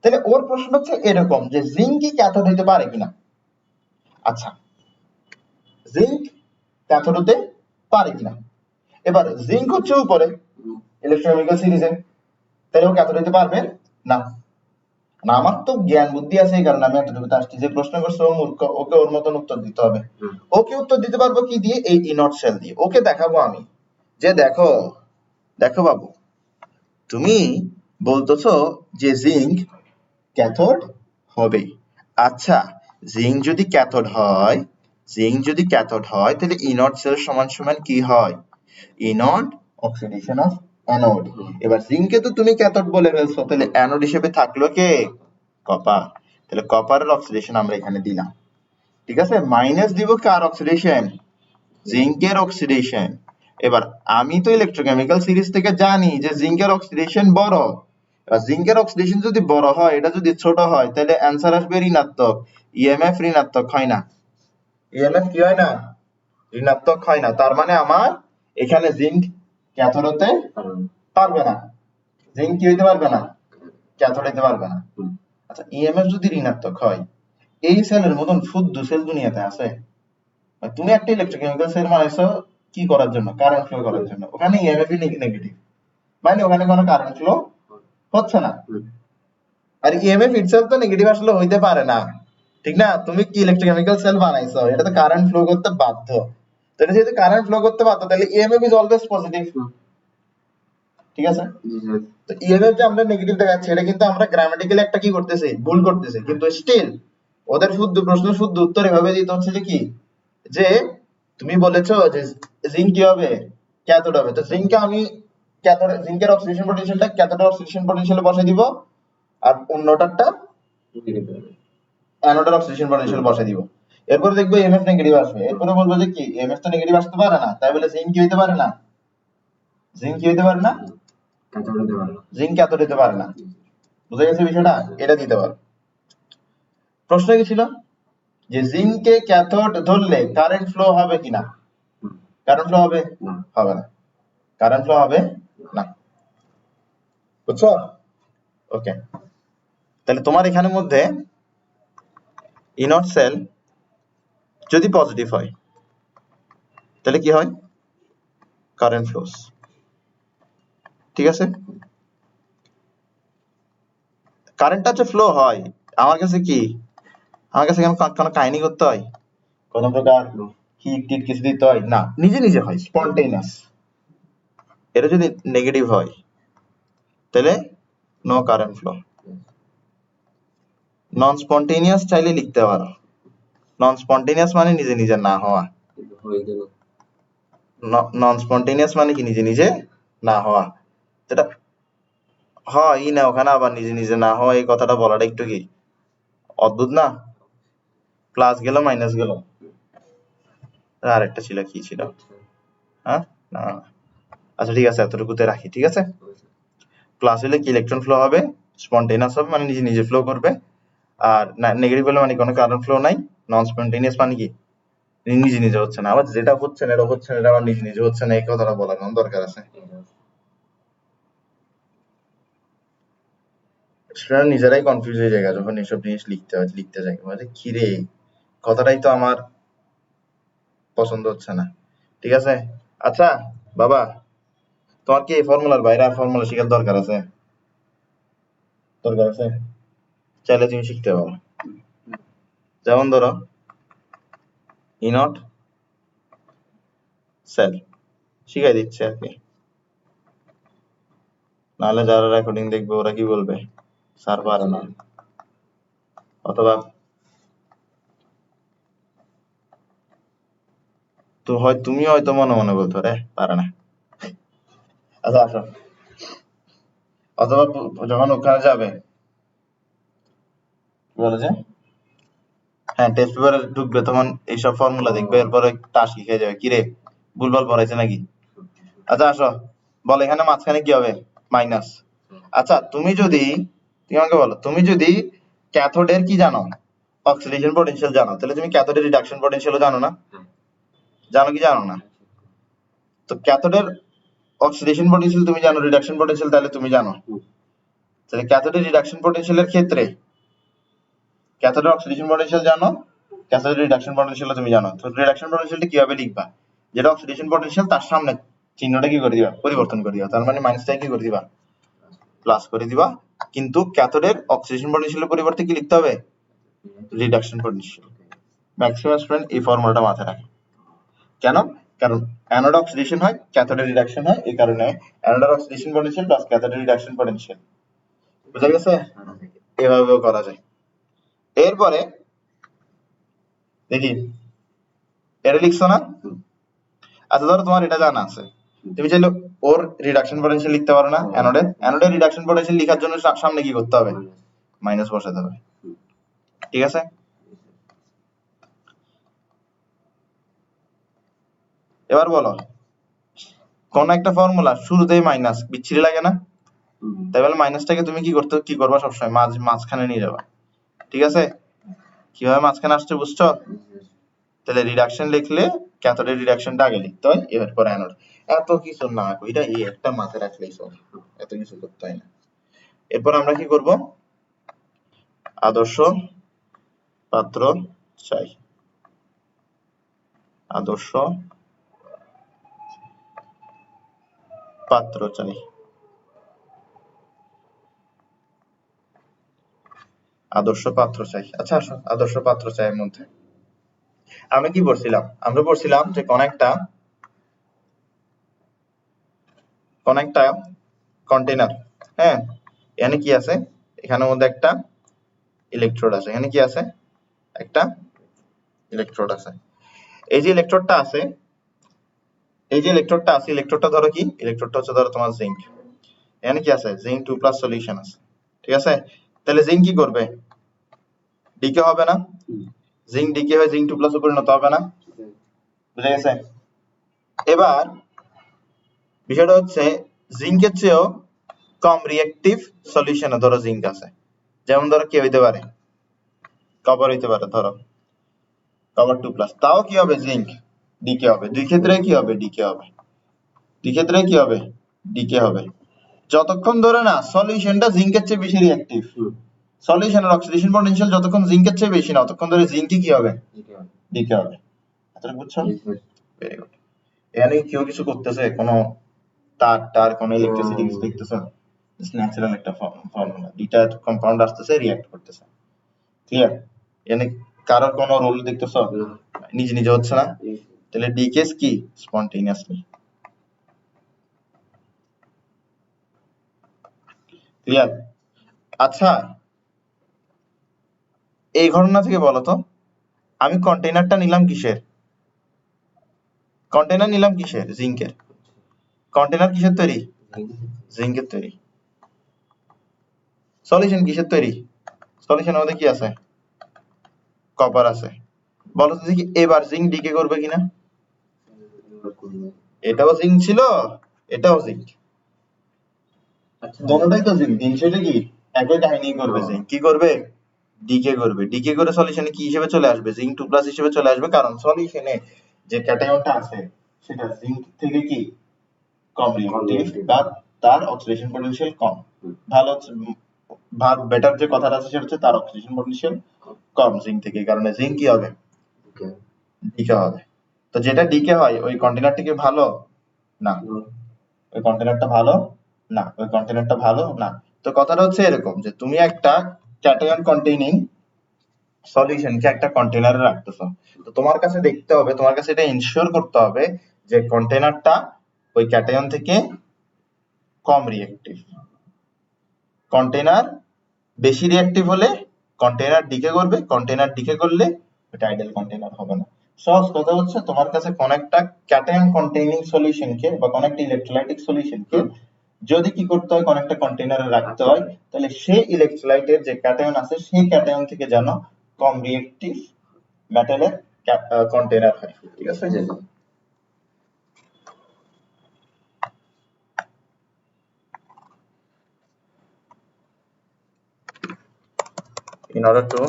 তাহলে ওর প্রশ্ন হচ্ছে এরকম যে জিঙ্ক কি ক্যাথোড হতে পারে কিনা। আচ্ছা, জিঙ্ক ক্যাথোড হতে পারে কিনা। এবার জিঙ্ক হচ্ছে উপরে ইলেকট্রোকেমিক্যাল সিরিজে, তাহলে ও ক্যাথোড হতে পারবে না। না, আমার তো জ্ঞান বুদ্ধি আছে এই কারণে আমি এতটুকু আসছি, যে প্রশ্ন করছে ও মূর্খ, ওকে ওর মতন উত্তর দিতে হবে। ওকে উত্তর দিতে পারবো কি দিয়ে? এই ইনট সেল দিয়ে। ওকে দেখাবো আমি যে দেখো, দেখো বাবু, তুমি বলতেছো যে জিঙ্ক ক্যাথোড হবে। আচ্ছা, জিঙ্ক যদি ক্যাথোড হয়, জিঙ্ক যদি ক্যাথোড হয় তাহলে ইনট সেল সমান সমান কি হয়? ইনট অক্সিডেশন অফ অ্যানোড। এবার জিঙ্ককে তো তুমি ক্যাথোড বলে ফেলছো, তাহলে অ্যানোড হিসেবে থাকলো কে? কপার। তাহলে কপারের অক্সিডেশন আমরা এখানে দিলাম, ঠিক আছে। মাইনাস দিব কার অক্সিডেশন? জিঙ্কের অক্সিডেশন। এবার আমি তো ইলেকট্রোকেমিক্যাল সিরিজ থেকে জানি যে জিঙ্কের অক্সিডেশন বড়। এবার জিঙ্কের অক্সিডেশন যদি বড় হয়, এটা যদি ছোট হয়, তাহলে অ্যান্সার আসবে ঋণাত্মক। ইএমএফ ঋণাত্মক হয় না, ইএমএফ কি হয় না? ঋণাত্মক হয় না। তার মানে আমার এখানে জিঙ্ক ক্যাথোড হতে পারবে না। জিঙ্ক কি হইতে পারবে না? ক্যাথোড হইতে পারবে না। আচ্ছা, ইএমএফ যদি ঋণাত্মক হয়, এই সেলের মতন শুদ্ধ সেল দুনিয়াতে আছে? তুমি একটা ইলেকট্রোকেমিক্যাল সেল বানাইছো কি করার জন্য? কারেন্ট ফ্লো করার জন্য। ওখানে ইএমএফ নেগেটিভ, মানে ওখানে কোনো কারেন্ট ফ্লো হচ্ছে না। আর ইএমএফ ইটসেলফ তো নেগেটিভ আসলে হইতে পারে না, ঠিক না? তুমি কি ইলেকট্রোকেমিক্যাল সেল বানাইছো, এটা তো কারেন্ট ফ্লো করতে বাধ্য। তো এটা যেহেতু কারেন্ট ফ্লো করতে বাধ্য, তাহলে ইএমএফ ইজ অলওয়েজ পজিটিভ, ঠিক আছে। তো ইএমএফ যে আমরা নেগেটিভ দেখাচ্ছি, এটা কিন্তু আমরা গ্রামাটিক্যালি একটা কি করতেছি? ভুল করতেছি। কিন্তু স্টিল ওদের শুদ্ধ প্রশ্ন শুদ্ধ উত্তর এভাবে দিতে হচ্ছে যে কি, যে তুমি বলেছো যে জিঙ্ক কি হবে? ক্যাথোড হবে। তো জিঙ্ককে আমি ক্যাথোড, জিঙ্কের অক্সিডেশন পটেনশিয়ালটা ক্যাথোডের অক্সিডেশন পটেনশিয়ালে বসাই দিব, আর অন্যটারটা অ্যানোডের অক্সিডেশন পটেনশিয়াল বসে দিব। এরপরে দেখবো এমএফ নেগেটিভ আসবে, এরপরে বলবো যে কি এমএফ তো নেগেটিভ আসতে পারে না, তাই বলে জিঙ্ক কি হইতে পারে না, জিঙ্ক কি হইতে পারে না, জিঙ্ক ক্যাথোড হতে পারে না। বুঝা গেছে বিষয়টা? এটা দিতে পারো। প্রশ্ন কি ছিল যে জিঙ্কে ক্যাথোড ধরলে কারেন্ট ফ্লো হবে কিনা? কারেন্ট ফ্লো হবে? হবে না। কারেন্ট ফ্লো হবে না। বুঝছো? ওকে, তাহলে তোমার এখানের মধ্যে ইনট সেল যদি পজিটিভ হয় তাহলে কি হয়? Current flows. ঠিক আছে, কারেন্টটা যে ফ্লো হয় আমার কাছে কি, আমার কাছে কোনো কাহিনী করতে হয়, কোনো প্রকার হিট টিট কিছু দিতে হয় না, নিজে নিজে হয়, স্পন্টেনিয়াস। এটা যদি নেগেটিভ হয় তাহলে নো কারেন্ট ফ্লো। নন স্পন্টেনিয়াস চাইলে লিখতে পারো, নন স্পন্টেনিয়াস মানে নিজে নিজে না হওয়া, নন স্পন্টেনিয়াস মানে কি নিজে নিজে না হওয়া, যেটা হয় না ওখানে আবার নিজে নিজে না হওয়া, এই কথাটা বলাটা একটু কি অদ্ভুত না? প্লাস গেল মাইনাস গেল, আরেকটা ছিল কি ছিল, হ্যাঁ না, আচ্ছা ঠিক আছে এতটুকুতে রাখি। ঠিক আছে, প্লাস হলে কি ইলেকট্রন ফ্লো হবে, স্পন্টেনিয়াস হবে মানে নিজে নিজে ফ্লো করবে, আর নেগেটিভ হলে মানে কোনো কারেন্ট ফ্লো নাই, নন স্পন্টেনিয়াস মানে কি নিজে নিজে হচ্ছে না, আবার যেটা হচ্ছে না এটা হচ্ছে না, এটা আবার নিজে নিজে হচ্ছে না, এই কথাটা বলার কোনো দরকার আছে? সেটা নিজেরাই কনফিউজ হয়ে যায় যখন এইসব জিনিস লিখতে যাই, মানে কি রে কথাটাই তো আমার পছন্দ হচ্ছে না। ঠিক আছে, আচ্ছা বাবা, তোমার কি এই ফর্মুলার বাইরে আর ফর্মুলা শেখার দরকার আছে? দরকার আছে, চাইলে তুমি শিখতে পারো। যেমন ধরো ইনট সেল শিখাই দিচ্ছে আর কি, নাহলে যারা রেকর্ডিং দেখবে ওরা কি বলবে, স্যার পারে না, অথবা তো হয় তুমি হয়তো মনে মনে বলতো রে পারে না। আচ্ছা আসো, অথবা যখন ওখানে যাবে বলে যে হ্যাঁ টেস্ট পেপারে ঢুকবে তখন এইসব ফর্মুলা দেখবে, এরপরে টাস শিখে যাবে, কিরে ভুলভাল পড়াইছে নাকি। আচ্ছা আসো, বল এখানে মাঝখানে কি হবে, মাইনাস। আচ্ছা তুমি আমাকে বলো, তুমি যদি ক্যাথোডের কি জানো, অক্সিডেশন পটেনশিয়াল জানো, তাহলে তুমি ক্যাথোডের রিডাকশন পটেনশিয়ালও জানো না? জানো কি জানো না? তো ক্যাথোডের অক্সিডেশন পটেনশিয়াল তুমি জানো, রিডাকশন পটেনশিয়াল তাহলে তুমি জানো, তাহলে ক্যাথোডের রিডাকশন পটেনশিয়ালের ক্ষেত্রে ক্যাথোডের অক্সিডেশন পটেনশিয়াল জানো, ক্যাথোডের রিডাকশন পটেনশিয়াল তুমি জানো, তো রিডাকশন পটেনশিয়ালটা কিভাবে লিখবা, যেটা অক্সিডেশন পটেনশিয়াল তার সামনে চিহ্নটা কি করে দিবা, পরিবর্তন করে দিবা, তার মানে মাইনাসটা কি করে দিবা, প্লাস করে দিবা, কিন্তু ক্যাথোডের অক্সিডেশন পটেনশিয়ালের পরিবর্তে কি লিখতে হবে, রিডাকশন পটেনশিয়াল। ম্যাক্সিমাম স্টুডেন্ট এই ফর্মুলাটা মাথায় রাখে। কেন? কারণ অ্যানোড অক্সিডেশন হয়, ক্যাথোডের রিডাকশন হয়, এই কারণে অ্যানোড অক্সিডেশন পটেনশিয়াল প্লাস ক্যাথোডের রিডাকশন পটেনশিয়াল। বুঝা গেছে? এভাবেও করা যায়। এরপরে দেখি এটা লিখছো না? আচ্ছা ধরো তোমার এটা জানা আছে, তুমি চাইলে ওর রিডাকশন পটেনশিয়াল লিখতে পারো না, অ্যানোডের রিডাকশন পটেনশিয়াল লেখার জন্য সামনে কি করতে হবে, মাইনাস বসাতে হবে। ঠিক আছে, এবার বলো কোন একটা ফর্মুলা শুরুতেই মাইনাস বিচ্ছিরি লাগে না, তাই বলে মাইনাসটাকে তুমি কি করবা সবসময় মাঝখানে নিয়ে যাবা। ঠিক আছে, কিভাবে মাঝখানে আসছে বুঝছো? তাহলে রিডাকশন লিখলে ক্যাথোডের রিডাকশনটা আগে লিখতে হয়, এরপর অ্যানোড। এত কিছু না, এটা এই একটা মাথায় রাখলেই চলে, এত কিছু করতে হয় না। এরপর আমরা কি করব, আদর্শ পাত্র চাই, আদর্শ পাত্র চাই, আদর্শ পাত্র চাই। আচ্ছা আসো, আদর্শ পাত্র চাই এর মধ্যে আমরা কি পড়ছিলাম, আমরা পড়ছিলাম যে কোন একটা কন্টেইনার, হ্যাঁ এখানে কি আছে, এখানের মধ্যে একটা ইলেকট্রোড আছে, এখানে কি আছে, একটা ইলেকট্রোড আছে। এই যে ইলেকট্রোডটা আছে, ইলেকট্রোডটা ধরো কি, ইলেকট্রোডটা হচ্ছে ধরো তোমার জিঙ্ক, এখানে কি আছে, জিঙ্ক 2+ সলিউশন আছে। ঠিক আছে, তাহলে জিঙ্ক কি করবে? ডিকে হবে না? জিঙ্ক ডিকে হয়ে জিঙ্ক 2+ পরিণত হবে না? বুঝা গেছে? এবার বিষয়টা হচ্ছে জিঙ্কের চেয়েও কম রিঅ্যাক্টিভ সলিউশনে ধরো জিঙ্ক আছে, যেমন ধরো কি হইতে পারে, কপার হইতে পারে, ধরো কপার 2+, তাও কি হবে? জিঙ্ক ডিকে হবে। দুই ক্ষেত্রে কি হবে? ডিকে হবে। দুই ক্ষেত্রে কি হবে? ডিকে হবে। যতক্ষণ ধরে না সলিউশনটা জিঙ্কের চেয়ে বেশি রিঅ্যাক্টিভ, সলিউশনের অক্সিডেশন পটেনশিয়াল যতক্ষণ জিঙ্কের চেয়ে বেশি না, ততক্ষণ ধরে জিঙ্কই কি হবে? ডিকে হবে। এতটুকু বুঝছো? Very good. এখানে কেউ কিছু করতেছে, কোনো তার কোনো ইলেকট্রিসিটি কিছু দেখতেছো? ন্যাচারাল একটা ফর্মুলা, দুইটা কম্পাউন্ড আসতেছে, রিঅ্যাক্ট করতেছে। ক্লিয়ার? এখানে কারোর কোনো রোল দেখতেছো? নিজে নিজে হচ্ছে না। তাহলে ডিকেস কি? স্পন্টেনিয়াসলি। ক্লিয়ার? আচ্ছা, এই ঘটনা থেকে বলো তো, আমি কন্টেইনারটা নিলাম কিসের? কন্টেইনার নিলাম কিসের? জিঙ্কের। কন্টেইনার কিসের তৈরি? জিঙ্কের তৈরি। সলিউশন কিসের তৈরি? সলিউশনের মধ্যে কি আছে? কপার আছে। বলো তো দেখি এবার জিঙ্ক ডিকে করবে কিনা? এটাও জিঙ্ক ছিল, এটাও জিঙ্ক, দোনোটাই তো জিঙ্ক। দিন শেষে কি একই কাহিনী করবে। জিঙ্ক কি করবে? ডিকে করবে। ডিকে করে সলিউশনে কি হিসেবে চলে আসবে? জিঙ্ক 2+ হিসেবে চলে আসবে, কারণ সলিউশনে যে ক্যাটায়নটা আছে সেটা জিঙ্ক থেকে কি কম রিঅ্যাক্টিভ, বা তার অক্সিডেশন পটেনশিয়াল কম। ভালো বেটার যে কথাটা আছে সেটা হচ্ছে তার অক্সিডেশন পটেনশিয়াল কম জিঙ্ক থেকে, এই কারণে জিঙ্ক কি হবে? ডিকে হবে। তো যেটা ডিকে হয় ওই কন্টেনারটা কি ভালো? না, ওই কন্টেনারটা ভালো না, ওই কন্টেনারটা ভালো না। তো কথাটা হচ্ছে এরকম যে তুমি একটা ক্যাটায়ন কন্টেইনিং সলিউশনকে একটা কন্টেনারে রাখতেছো, তো তোমার কাছে দেখতে হবে, তোমার কাছে এটা ইনশিওর করতে হবে যে কন্টেনারটা ওই ক্যাটায়ন থেকে কম রিঅ্যাক্টিভ। কন্টেনার বেশি রিঅ্যাক্টিভ হলে কন্টেনার ডিকে করবে, কন্টেনার ডিকে করলে ওটা আইডিয়াল কন্টেনার হবে না। সহজ কথা হচ্ছে তোমার কাছে কোন একটা ক্যাটায়ন কন্টেইনিং সলিউশনকে বা কোন একটা ইলেক্ট্রোলাইটিক সলিউশনকে যদি কি করতে হয়, কোন একটা কন্টেনারে রাখতে হয়, তাহলে সেই ইলেক্ট্রোলাইটের যে ক্যাটায়ন আছে সেই ক্যাটায়ন থেকে যেন কম রিঅ্যাক্টিভ মেটালের কন্টেনার হয়। ঠিক আছে? In order to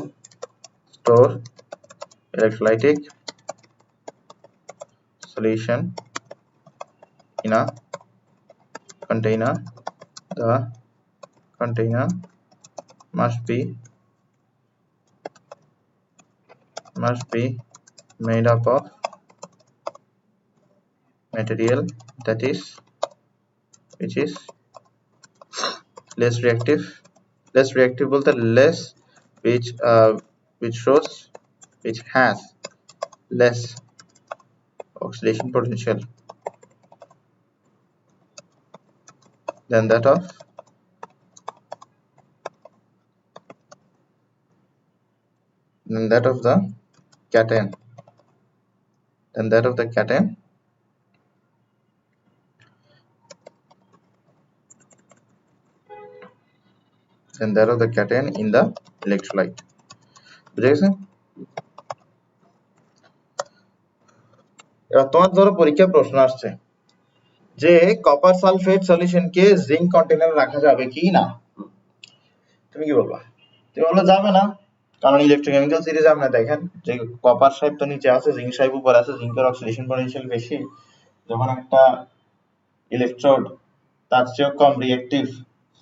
store electrolytic solution in a container, the container must be made up of material that is which is less reactive bolte less which has less oxidation potential than that of the cation, in the electrolyte. বুঝে গেছে? এবার তোমার ধরো পরীক্ষা প্রশ্ন আসছে যে copper sulphate সলিউশনকে zinc কন্টেনারে রাখা যাবে কি না? তুমি কি বলবা? তুমি বললে যাবে না, কারণ ইলেকট্রোকেমিক্যাল সিরিজে আপনি দেখেন যে কপার সাহেব তো নিচে আছে, জিঙ্ক সাহেব উপরে আছে, জিঙ্কের অক্সিডেশন পটেনশিয়াল বেশি। যখন একটা ইলেকট্রোড তার চেয়ে কম রিঅ্যাক্টিভ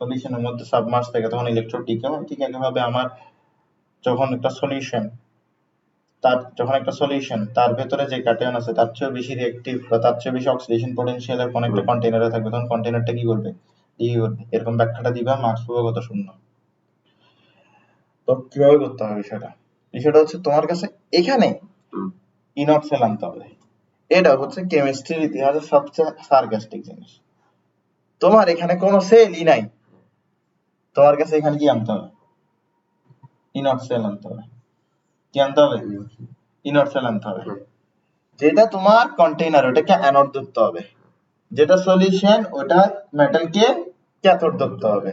সলিউশনের মধ্যে সাবমার্জ থাকে তখন ইলেকট্রোড ডিকে হয়। ঠিক একইভাবে আমার যখন একটা সলিউশন তার ভেতরে যে ক্যাটায়ন আছে তার চেয়ে বেশি রিঅ্যাক্টিভ বা তার চেয়ে বেশি অক্সিডেশন পটেনশিয়ালের কোন একটা কন্টেইনারে থাকবে, তখন কন্টেইনারটা কি করবে? ডিকে করবে। এরকম ব্যাখ্যাটা দিবা, মার্কস পাবে কত শূন্য। তো কিভাবে করতে হবে বিষয়টা হচ্ছে তোমার কাছে এখানে ইনট সেল আনতে হবে। এটা হচ্ছে কেমিস্ট্রির ইতিহাসের সবচেয়ে সার্কাস্টিক জিনিস। তোমার এখানে কোনো সেলই নাই, তোমার কাছে এখানে কি আনতে হবে? ইনট সেল আনতে হবে। কি আনতে হবে? ইনট সেল আনতে হবে। যেটা তোমার কন্টেইনার ওটাকে অ্যানোড ধরতে হবে, যেটা সলিউশন ওটা মেটালকে ক্যাথোড ধরতে হবে।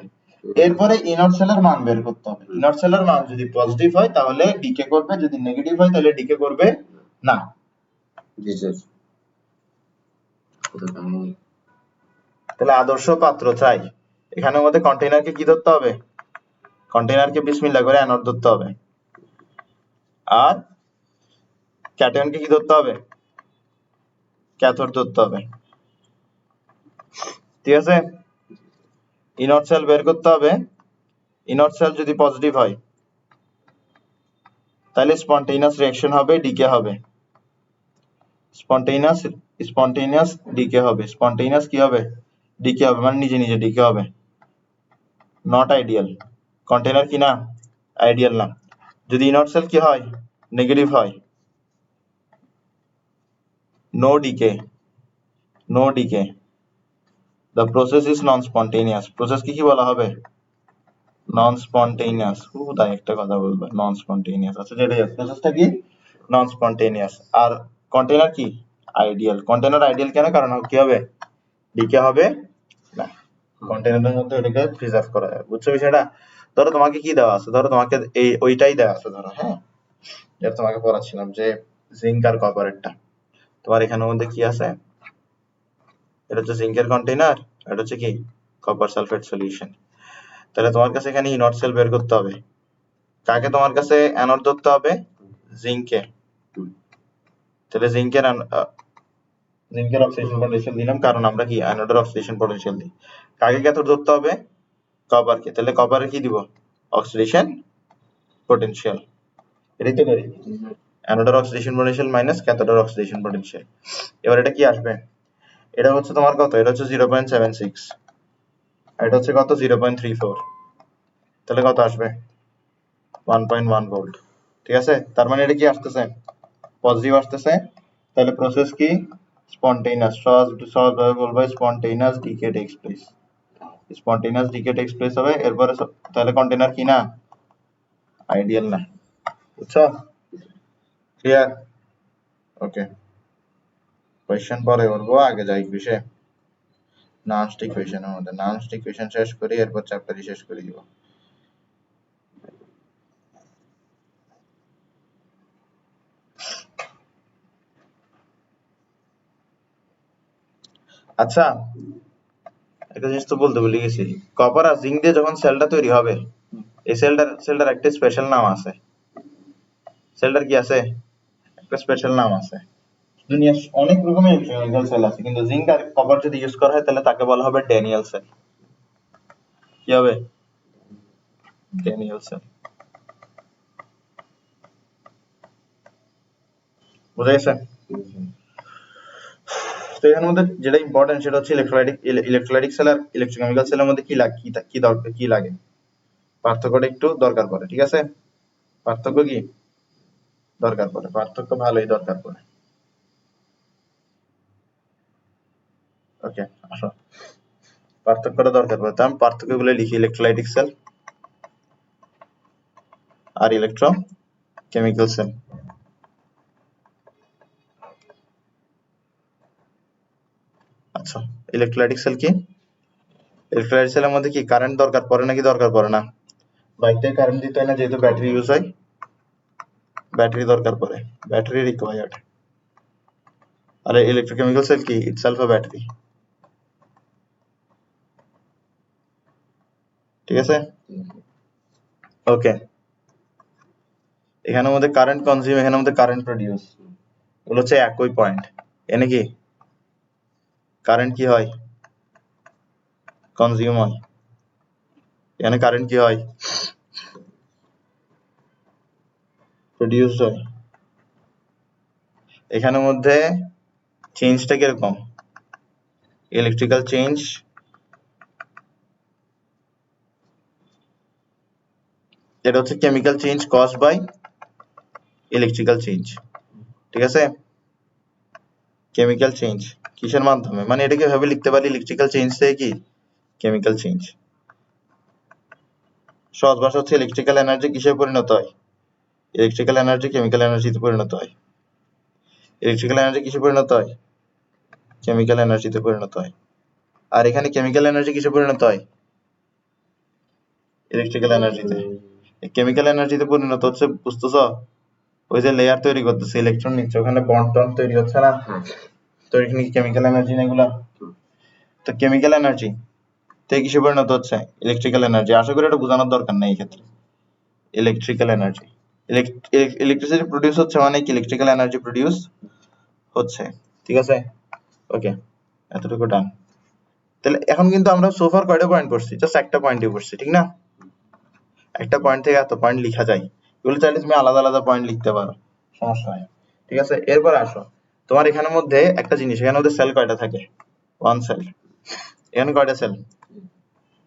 এরপরে ইনার সেলের মান বের করতে হবে। ইনার সেলের মান যদি পজিটিভ হয় তাহলে ডিকে করবে, যদি নেগেটিভ হয় তাহলে ডিকে করবে না। জি স্যার। তাহলে আদর্শ পাত্র চাই। এখানের মধ্যে কন্টেইনারকে কি ধরতে হবে? কন্টেইনারকে বিসমিল্লাহ করে অ্যানোড ধরতে হবে, আর ক্যাটায়নকে কি ধরতে হবে? ক্যাথোড ধরতে হবে। ঠিক আছে? ইনট সেল বের করতে হবে। ইনট সেল যদি পজিটিভ হয় তাহলে স্পন্টেনিয়াস রিঅ্যাকশন হবে, ডিকে হবে। স্পন্টেনিয়াস ডিকে হবে। স্পন্টেনিয়াস কি হবে? ডিকে হবে, মানে নিজে নিজে ডিকে হবে। Not ideal. কন্টেইনার কি না? আইডিয়াল না। যদি ইনট সেল কি হয়? নেগেটিভ হয়, no decay, no decay. The process is non-spontaneous. Process কি বলা হবে? Non spontaneous. তাই একটা কথা বলবে নন স্পন্টেনিয়াস। আচ্ছা, যেটাই হোক, প্রসেসটা কি? নন স্পন্টেনিয়াস। আর কন্টেইনার কি? আইডিয়াল। কন্টেইনার আইডিয়াল কেন? কারণ কি হবে? ডিকে হবে না। কন্টেইনারের মধ্যে এটাকে প্রিজার্ভ করা যাবে। বুঝছো বিষয়টা? ধরো তোমাকে কি দেওয়া আছে? ধরো তোমাকে এই ওইটাই দেওয়া আছে, ধরো, হ্যাঁ, যেটা তোমাকে পড়াচ্ছিলাম, যে জিঙ্ক আর কপারেরটা। তোমার এখানের মধ্যে কি আছে? এটা হচ্ছে জিঙ্কের কন্টেইনার, এটা হচ্ছে কি? Copper sulphate solution. তাহলে তোমার কাছে এখানে ইনট সেল বের করতে হবে। কাকে তোমার কাছে অ্যানোড ধরতে হবে? জিঙ্কে। তাহলে জিঙ্কের অক্সিডেশন পটেনশিয়াল দিলাম, কারণ আমরা কি অ্যানোডের অক্সিডেশন পটেনশিয়াল দিই। কাকে ক্যাথোড ধরতে হবে? কপারকে। তাহলে কপারে কি দিব? Oxidation potential. এটাই তো করি, অ্যানোডের অক্সিডেশন পটেনশিয়াল মাইনাস ক্যাথোডের অক্সিডেশন পটেনশিয়াল। এবার এটা কি আসবে? এটা হচ্ছে তোমার কত? এটা হচ্ছে 0.76, আর এটা হচ্ছে কত? 0.34। তাহলে কত আসবে? 1.1 ভোল্ট। ঠিক আছে? তার মানে এটা কি আসতেছে? পজিটিভ আসতেছে। তাহলে প্রসেস কি? স্পন্টেনিয়াস। সহজভাবে বলবো spontaneous decay takes place. Spontaneous decay takes place হবে। এরপরে তাহলে কন্টেইনার কি না? আইডিয়াল না। বুঝছো? ক্লিয়ার? ওকে, কোয়েশ্চেন পরে করবো, আগে যাই বিষয়ে। ননস্টিক কোয়েশ্চেনের মধ্যে ননস্টিক কোয়েশ্চেন শেষ করি, এরপর চ্যাপ্টারই শেষ করে দিব। আচ্ছা, একটা জিনিস তো বলতে ভুলে গেছি। কপার আর জিঙ্ক দিয়ে যখন সেলটা তৈরি হবে, এই সেলটার একটা স্পেশাল নাম আছে। সেলটার কি আছে? একটা স্পেশাল নাম আছে। দুনিয়ার অনেক রকমের ইলেকট্রিক্যাল সেল আছে, কিন্তু জিঙ্ক আর কপার যদি ইউজ করা হয় তাহলে তাকে বলা হবে ড্যানিয়েল সেল। কি হবে? Daniell cell. বুঝা গেছে? তো এখানের মধ্যে যেটা ইম্পর্টেন্ট সেটা হচ্ছে ইলেকট্রোলাইটিক সেল আর ইলেকট্রোকেমিক্যাল সেলের মধ্যে কি লাগে, পার্থক্যটা একটু দরকার পড়ে। ঠিক আছে? পার্থক্য কি দরকার পড়ে? পার্থক্য ভালোই দরকার পড়ে। ওকে, আসো, পার্থক্যটা দরকার পড়ে। তাহলে পার্থক্যগুলো লিখি। ইলেকট্রোলাইটিক সেল আর ইলেকট্রোকেমিক্যাল সেল। আচ্ছা, ইলেকট্রোলাইটিক সেল কি? ইলেকট্রোলাইটিক সেলের মধ্যে কি কারেন্ট দরকার পড়ে নাকি দরকার পড়ে না? বাইকটায় কারেন্ট দিতে হয় না, যেহেতু ব্যাটারি ইউজ হয়, ব্যাটারি দরকার পড়ে, ব্যাটারি রিকোয়ার্ড। আর ইলেকট্রোকেমিক্যাল সেল কি? ইটসেলফ আ ব্যাটারি। ঠিক আছে? ওকে, এখানের মধ্যে কারেন্ট কনজিউম, এখানের মধ্যে কারেন্ট প্রডিউস, এগুলো হচ্ছে একই পয়েন্ট। এনে কি কারেন্ট কি হয়? কনজিউম হয়। এখানে কারেন্ট কি হয়? প্রডিউসড হয়। এখানের মধ্যে চেঞ্জটা কিরকম? ইলেকট্রিক্যাল চেঞ্জ, এটা হচ্ছে chemical change caused by electrical change. ঠিক আছে? কেমিক্যাল চেঞ্জ কিসের মাধ্যমে? মানে এটাকে ভাবে লিখতে পারি ইলেকট্রিক্যাল চেঞ্জ থেকে কি কেমিক্যাল চেঞ্জ। সহজ ভাষা হচ্ছে ইলেকট্রিক্যাল এনার্জি কিসে পরিণত হয়? ইলেকট্রিক্যাল এনার্জি কেমিক্যাল এনার্জিতে পরিণত হয়। ইলেকট্রিক্যাল এনার্জি কিসে পরিণত হয়? কেমিক্যাল এনার্জিতে পরিণত হয়। আর এখানে কেমিক্যাল এনার্জি কিসে পরিণত হয়? ইলেকট্রিক্যাল এনার্জিতে। কেমিক্যাল এনার্জিতে পরিণত হচ্ছে, বুঝতেছো? ওই যে লেয়ার তৈরি করতেছে, ইলেকট্রন নিচ্ছে, ওখানে বন্ড টন্ড তৈরি হচ্ছে না, তো এখানে কেমিক্যাল এনার্জি না এগুলা? তো কেমিক্যাল এনার্জি তে কিসে পরিণত হচ্ছে? Electrical energy. আশা করি এটা বোঝানোর দরকার নেই এই ক্ষেত্রে। ইলেকট্রিক্যাল এনার্জি, ইলেকট্রিসিটি প্রডিউস হচ্ছে মানে কি ইলেকট্রিক্যাল এনার্জি প্রডিউস হচ্ছে। ঠিক আছে, ওকে, এতটুকু ডান। তাহলে এখন কিন্তু আমরা সোফার কয়টা পয়েন্ট পড়ছি? জাস্ট একটা পয়েন্টই পড়ছি, ঠিক না? একটা পয়েন্ট থেকে এত পয়েন্ট লেখা যায়, এগুলো চাইলে তুমি আলাদা আলাদা পয়েন্ট লিখতে পারো, সমস্যা নাই। ঠিক আছে, এরপর আসো, তোমার এখানের মধ্যে একটা জিনিস, এখানে মধ্যে সেল কয়টা থাকে? 1 সেল। এখানে কয়টা সেল?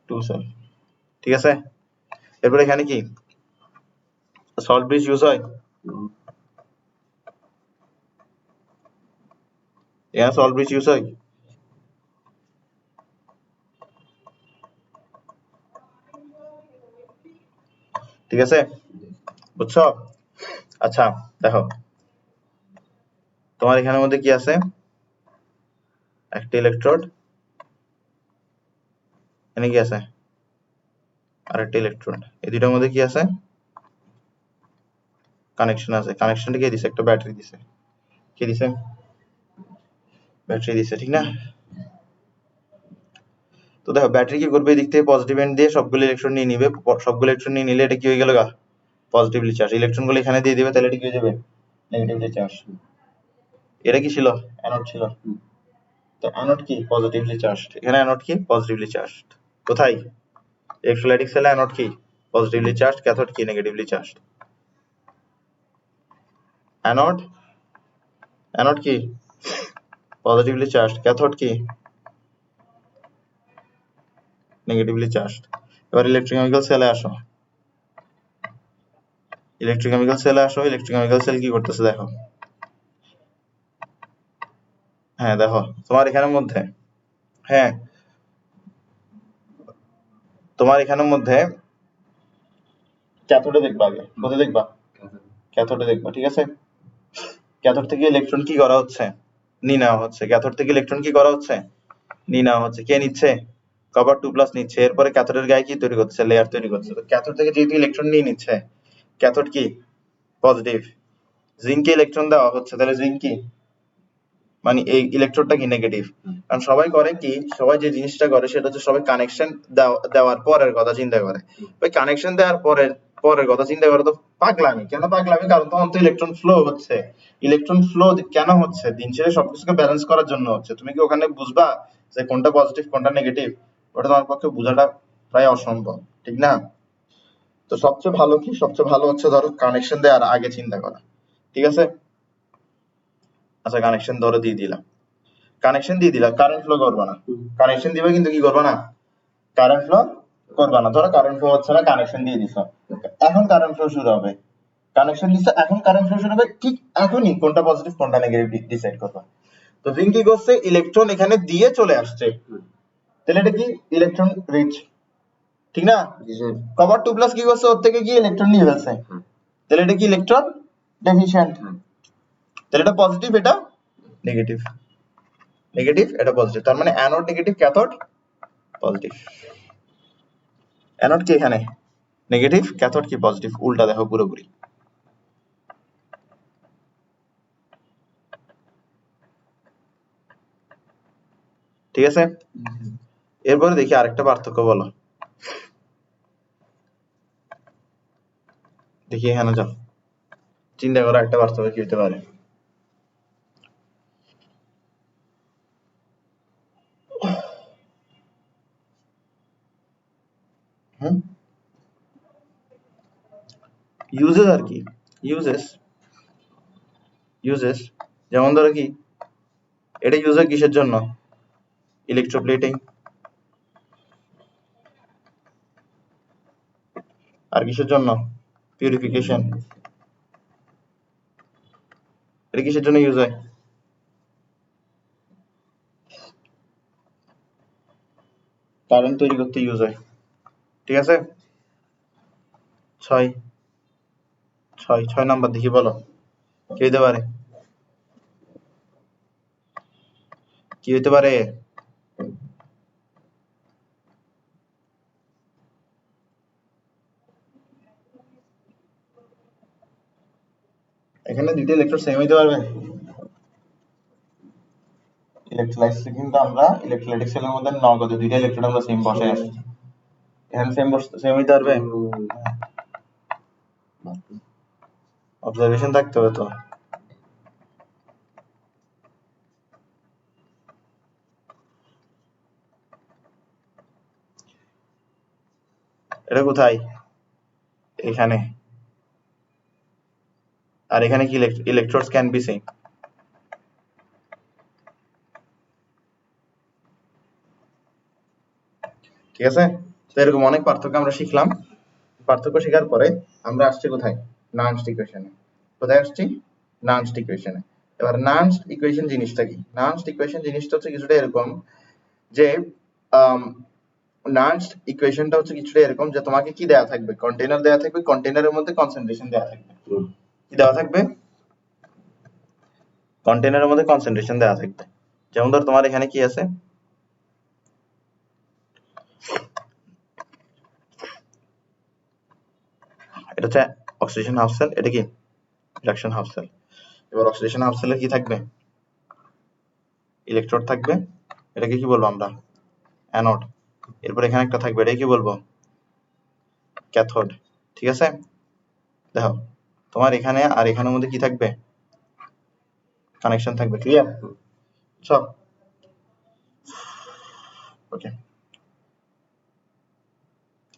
2 সেল। ঠিক আছে, এরপর এখানে কি সল্ট ব্রিজ ইউজ হয়? এখানে সল্ট ব্রিজ ইউজ হয়? ঠিক আছে, বুঝছো? আচ্ছা দেখো, তোমার এখানের মধ্যে কি আছে? একটা ইলেকট্রোড, এখানে কি আছে? আরেকটা ইলেকট্রোড। এই দুইটার মধ্যে কি আছে? কানেকশন আছে। কানেকশনটা কে দিছে? একটা ব্যাটারি দিছে। কে দিছে? ব্যাটারি দিছে, ঠিক না? তো দেখো ব্যাটারি কি করবে, এদিক থেকে পজিটিভ এন্ড দিয়ে সবগুলো ইলেকট্রন নিয়ে নিবে, সবগুলো ইলেকট্রন নিয়ে নিলে এটা কি হয়ে গেল গা? Positively charge. ইলেকট্রন গুলো এখানে দিয়ে দিবে, তাহলে এটা কি হয়ে যাবে? Negatively charge. এটা কি ছিল? অ্যানোড ছিল। তো অ্যানোড কি? Positively charged. এখানে অ্যানোড কি? Positively charged. কোথায়? ইলেকট্রোলাইটিক সেলে অ্যানোড কি? পজিটিভলি চার্জড, ক্যাথোড কি? Negatively charged. অ্যানোড, অ্যানোড কি? পজিটিভলি চার্জড, ক্যাথোড কি? Negatively charged. এবার ইলেকট্রোকেমিক্যাল সেলে আসো, ইলেকট্রোকেমিক্যাল সেলে আসো। ইলেকট্রোকেমিক্যাল সেল কি করতেছে দেখো। হ্যাঁ দেখো, তোমার এখানের মধ্যে, হ্যাঁ তোমার এখানের মধ্যে ক্যাথোডে দেখবা, আগে কোথায় দেখবা? ক্যাথোডে দেখবা, ঠিক আছে? ক্যাথোড থেকে ইলেকট্রন কি করা হচ্ছে? নিয়ে নেওয়া হচ্ছে। ক্যাথোড থেকে ইলেকট্রন কি করা হচ্ছে? নিয়ে নেওয়া হচ্ছে। কে নিচ্ছে? কপার 2+ নিচ্ছে। এরপরে ক্যাথোডের গায়ে কি তৈরি করছে? লেয়ার তৈরি করছে। তো ক্যাথোড থেকে যেহেতু ইলেকট্রন নিয়ে নিচ্ছে, ক্যাথোড কি? পজিটিভ। জিঙ্কে ইলেকট্রন দেওয়া হচ্ছে, তাহলে জিঙ্ক কি? মানে এই ইলেকট্রোডটা কি? নেগেটিভ। কারণ সবাই করে কি, সবাই যে জিনিসটা করে সেটা হচ্ছে সবাই কানেকশন দেওয়ার পরের কথা চিন্তা করে। ওই কানেকশন দেওয়ার পরের পরের কথা চিন্তা করে তো পাগলামি। কেন পাগলামি? কারণ তখন তো ইলেকট্রন ফ্লো হচ্ছে। ইলেকট্রন ফ্লো কেন হচ্ছে? দিন শেষে সবকিছুকে ব্যালেন্স করার জন্য হচ্ছে। তুমি কি ওখানে বুঝবা যে কোনটা পজিটিভ কোনটা নেগেটিভ? ওটা তোমার পক্ষে বোঝাটা প্রায় অসম্ভব, ঠিক না? তো সবচেয়ে ভালো কি? সবচেয়ে ভালো হচ্ছে ধরো কানেকশন দেওয়ার আগে চিন্তা করা, ঠিক আছে? আচ্ছা কানেকশন ধরো দিয়ে দিলাম, কানেকশন দিয়ে দিলাম, কারেন্ট ফ্লো করবে না। কানেকশন দিবে কিন্তু কি করবে না? কারেন্ট ফ্লো করবে না। ধরো কারেন্ট ফ্লো হচ্ছে না, কানেকশন দিয়ে দিছো, এখন কারেন্ট ফ্লো শুরু হবে। কানেকশন দিছো, এখন কারেন্ট ফ্লো শুরু হবে, ঠিক এখনই কোনটা পজিটিভ কোনটা নেগেটিভ ডিসাইড করবে। তো জিঙ্ক কি করছে? ইলেকট্রন এখানে দিয়ে চলে আসছে, তাহলে এটা কি? ইলেকট্রন রিচ, ঠিক না? কপার 2+ কি করছে? ওর থেকে কি ইলেকট্রন নিয়ে ফেলছে, তাহলে এটা কি? ইলেকট্রন ডেফিশিয়েন্ট। তাহলে এটা পজিটিভ, এটা নেগেটিভ। নেগেটিভ, এটা পজিটিভ। তার মানে anode negative, cathode positive. Anode কি এখানে নেগেটিভ, ক্যাথোড কি পজিটিভ, উল্টা দেখো পুরোপুরি। ঠিক আছে, এরপরে দেখি আরেকটা পার্থক্য বলো। দেখি এখানে যাও, চিন্তা করো একটা পার্থক্য কি হতে পারে। হুম, ইউজেস আর কি, ইউজেস, ইউজেস যেমন ধরো কি, এটা ইউজ হয় কিসের জন্য? ইলেকট্রোপ্লেটিং। আর কিসের জন্য? পিউরিফিকেশন। এটা কিসের জন্য ইউজ হয়? কারেন্ট তৈরি করতে ইউজ হয়। ঠিক আছে, 6 6 নাম্বার দেখি বলো, কি হতে পারে? কি হতে পারে? এখানে দুইটা ইলেকট্রন সেম হইতে পারবে? ইলেকট্রোলাইসিসে কিন্তু আমরা ইলেকট্রোলাইটিক সেলের মধ্যে নগদে দুইটা ইলেকট্রন আমরা সেম বসাই আসছি, এখানে সেম হইতে পারবে? অবজারভেশন থাকতে হবে তো। এটা কোথায়? এখানে। আর এখানে কি ইলেকট্রোডস ক্যান বি সেম। ঠিক আছে, তো এরকম অনেক পার্থক্য আমরা শিখলাম। পার্থক্য শেখার পরে আমরা আসছি কোথায়? নানস্ট ইকুয়েশনে। কোথায় আসছি? নানস্ট ইকুয়েশনে। এবার নানস্ট ইকুয়েশন জিনিসটা কি? নানস্ট ইকুয়েশন জিনিসটা হচ্ছে কিছুটা এরকম যে নানস্ট ইকুয়েশনটা হচ্ছে কিছুটা এরকম যে তোমাকে কি দেয়া থাকবে? কন্টেইনার দেয়া থাকবে, কন্টেইনারের মধ্যে কনসেন্ট্রেশন দেয়া থাকবে। কি দেওয়া থাকবে? কন্টেইনারের মধ্যে কনসেন্ট্রেশন দেয়া থাকবে। যেমন ধর তোমার এখানে কি আছে? এটা হচ্ছে অক্সিডেশন হাফ সেল, এটা কি রিডাকশন হাফ সেল। এবার অক্সিডেশন হাফ সেলে কি থাকবে? ইলেকট্রোড থাকবে, এটাকে কি বলবো আমরা? অ্যানোড। এরপর এখানে একটা থাকবে, এটাকে কি বলবো? ক্যাথোড। ঠিক আছে, দেখো তোমার এখানে আর এখানের মধ্যে কি থাকবে? কানেকশন থাকবে। ক্লিয়ার? সব ওকে।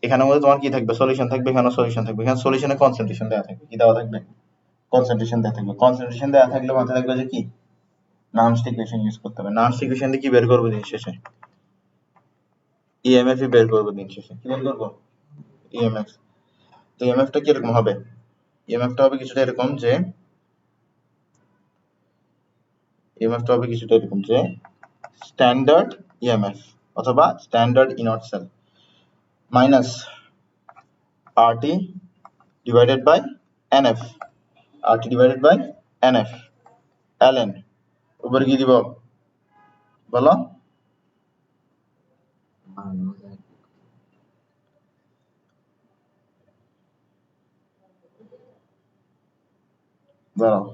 এখানের মধ্যে তোমার কি থাকবে? সলিউশন থাকবে, এখানে সলিউশন থাকবে। এখানে সলিউশনে কনসেন্ট্রেশন দেওয়া থাকবে। কি দেওয়া থাকবে? কনসেন্ট্রেশন দেওয়া থাকবে। কনসেন্ট্রেশন দেওয়া থাকলে মাথায় রাখবে যে কি নানস্ট ইকুয়েশন ইউজ করতে হবে। নানস্ট ইকুয়েশন দিয়ে কি বের করবো দিন শেষে? ইএমএফ ই বের করবো দিন শেষে। কি বের করবো? ইএমএফ। তো ইএমএফটা কি এরকম হবে? ইএমএফটা হবে কিছুটা এরকম যে স্ট্যান্ডার্ড ইএমএফ অথবা standard ইনট sell minus RT divided by NF, RT divided by NF, ln উপরে কি দিব বলো? দাঁড়াও,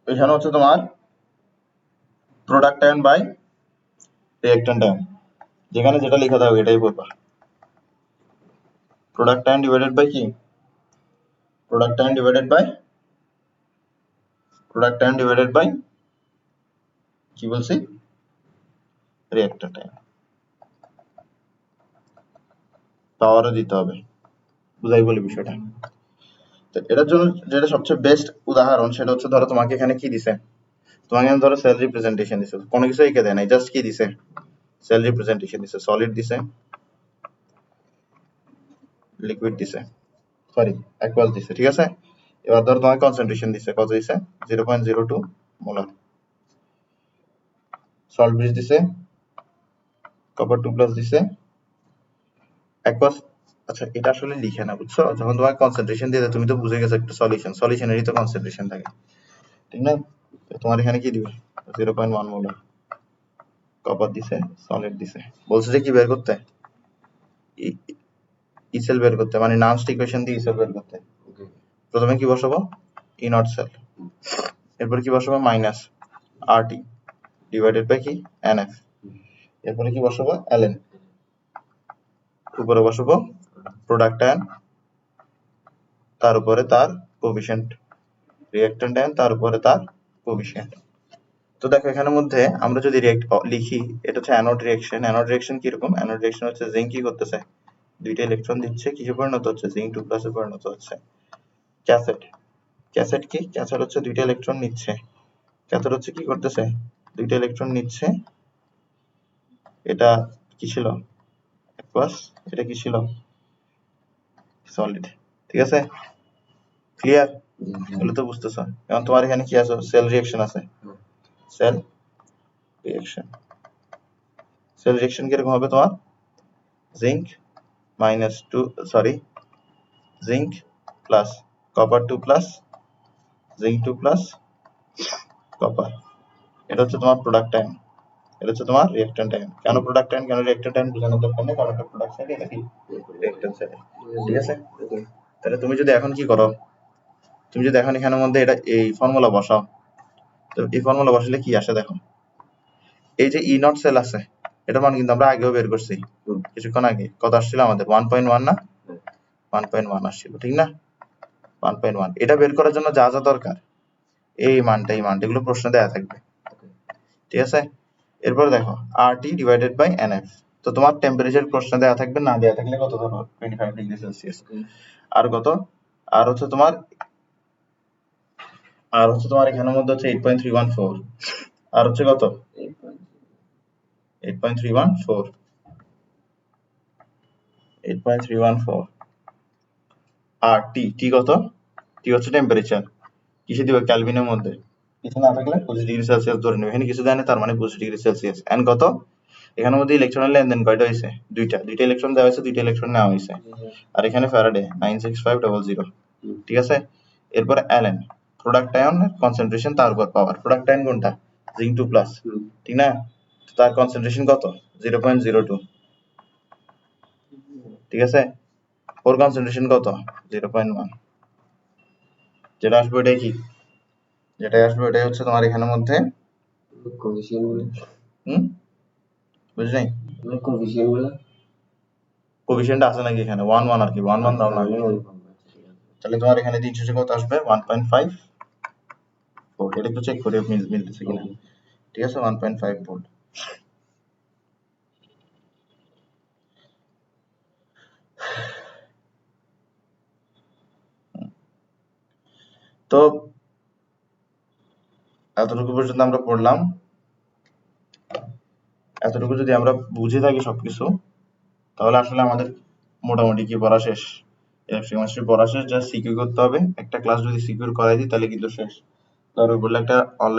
এখানে হচ্ছে তোমার product ion by reactant ion, যেখানে যেটা লেখা থাকবে এটাই বলবা। প্রোডাক্ট আয়ন ডিভাইডেড বাই কি? প্রোডাক্ট আয়ন ডিভাইডেড বাই কি বলছি? Reactant ion. পাওয়ারও দিতে হবে, বুঝাই বলি বিষয়টা। তো এটার জন্য যেটা সবচেয়ে বেস্ট উদাহরণ সেটা হচ্ছে ধরো তোমাকে এখানে কি দিছে? তোমাকে এখানে ধরো সেল রিপ্রেজেন্টেশন দিছে, কোনো কিছু এঁকে দেয় নাই, জাস্ট কি দিছে? সেল রিপ্রেজেন্টেশন দিছে। সলিড দিছে, লিকুইড দিছে, সরি অ্যাকুয়াস দিছে। ঠিক আছে, এবার ধরো তোমাকে কনসেন্ট্রেশন দিছে, কত দিছে? 0.02 মোলার। সল্ট ব্রিজ দিছে, কপার 2+ দিছে, অ্যাকুয়াস। আচ্ছা এটা আসলে লিখে না, বুঝছো? যখন তোমাকে কনসেন্ট্রেশন দিয়ে তুমি তো বুঝে গেছো একটা সলিউশন, সলিউশনেরই তো কনসেন্ট্রেশন থাকে, ঠিক না? তোমার এখানে কি দিবে? 0.1 মোলার কপার দিছে, সলিড দিছে। বলছে যে কি বের করতে? ইসেল বের করতে, মানে নানস্ট ইকুয়েশন দিয়ে ইসেল বের করতে। প্রথমে কি বসাবো? ই নট সেল। এরপরে কি বসাবো? মাইনাস RT ডিভাইডেড বাই কি? NF। এরপরে কি বসাবো? ln। উপরে বসাবো প্রোডাক্ট আয়ন, তার উপরে তার কোএফিশিয়েন্ট, রিঅ্যাক্ট্যান্ট আয়ন, তার উপরে তার কোএফিশিয়েন্ট। তো দেখো এখানের মধ্যে আমরা যদি লিখি, এটা হচ্ছে অ্যানোড রিঅ্যাকশন। অ্যানোড রিঅ্যাকশন কি রকম? অ্যানোড রিঅ্যাকশন হচ্ছে জিঙ্ক কি করতেছে? দুইটা ইলেকট্রন দিচ্ছে, কিসে পরিণত হচ্ছে? জিঙ্ক 2+ এ পরিণত হচ্ছে। ক্যাথেড, ক্যাথেড কি? ক্যাথেড হচ্ছে দুইটা ইলেকট্রন নিচ্ছে। ক্যাথেড হচ্ছে কি করতেছে? দুইটা ইলেকট্রন নিচ্ছে। এটা কি ছিল? অ্যাকুয়াস। এটা কি ছিল? সলিড। ঠিক আছে, ক্লিয়ার? এগুলো তো বুঝতেছো। এখন তোমার এখানে কি আছে? সেল রিঅ্যাকশন আছে, সেল রিঅ্যাকশন। সেল রিঅ্যাকশন কিরকম হবে তোমার? Zinc minus 2 sorry zinc plus copper 2 plus zinc 2 plus copper. এটা হচ্ছে তোমার প্রোডাক্ট টাইম, এটা হচ্ছে তোমার রিঅ্যাকট্যান্ট টাইম। কেন প্রোডাক্ট টাইম কেন রিঅ্যাকট্যান্ট টাইম বোঝানোর দরকার নেই, কারণ এটা প্রোডাক্ট সাইড এটা কি রিঅ্যাকট্যান্ট সাইড। ঠিক আছে, তাহলে তুমি যদি এখন কি করো, তুমি যদি এখন এখানের মধ্যে এটা এই ফর্মুলা বসাও, তো এই ফর্মুলা বসালে কি আসে দেখো, এই যে ই নট সেল আছে এটার মান কিন্তু আমরা আগেও বের করছি কিছুক্ষণ আগে। কত আসছিল আমাদের? 1.1 না? 1.1 আসছিল, ঠিক না? 1.1 এটা বের করার জন্য যা যা দরকার এই মানটা এগুলো প্রশ্নে দেয়া থাকবে। ঠিক আছে, এরপরে দেখো RT ডিভাইডেড বাই NF। তো তোমার টেম্পারেচার প্রশ্নে দেয়া থাকবে, না দেয়া থাকলে কত ধরো 25 ডিগ্রি সেলসিয়াস। আর কত? আর হচ্ছে তোমার এখানের মধ্যে হচ্ছে 8.314, আর হচ্ছে কত 8.314 আর টি কত? টি হচ্ছে টেম্পারেচার, কিসে দিবে? ক্যালভিনের মধ্যে। কিছু না থাকলে 25 ডিগ্রি সেলসিয়াস ধরে নেবে, এখানে কিছু দেয় না তার মানে 25 ডিগ্রি সেলসিয়াস। এন্ড কত? এখানের মধ্যে ইলেকট্রনের লেনদেন কয়টা হয়েছে? দুইটা ইলেকট্রন দেওয়া হয়েছে, দুইটা ইলেকট্রন নেওয়া হয়েছে। আর এখানে ফ্যারাডে 96500। ঠিক আছে, এরপর অ্যালেন প্রোডাক্ট আয়ন কনসেন্ট্রেশন তার উপর পাওয়ার। প্রোডাক্ট আয়ন কোনটা? জিঙ্ক 2 প্লাস, ঠিক না? তার কনসেন্ট্রেশন কত? 0.02। ঠিক আছে, ওর কনসেন্ট্রেশন কত? 0.1। যেটা আসবে ওটাই কি? যেটাই আসবে ওটাই হচ্ছে তোমার এখানের মধ্যে বুঝলি নাই? কোএফিসিয়েন্ট আছে নাকি এখানে? 1 1 আর কি 1 1 দাও না। তাহলে তোমার এখানে দিন শেষে কত আসবে? 1.5 ভোল্ট। এটা একটু চেক করে মিলতেছে কিনা। ঠিক আছে, 1.5 ভোল্ট। তো এতটুকু পর্যন্ত আমরা পড়লাম। এতটুকু যদি আমরা বুঝে থাকি সবকিছু, তাহলে আসলে আমাদের মোটামুটি কি পড়া শেষ, কেমিস্ট্রি পড়া শেষ। যা সিকিউ করতে হবে, একটা ক্লাস যদি সিকিউর করাই দিই তাহলে কিন্তু শেষ। তার উপর একটা অনলাইন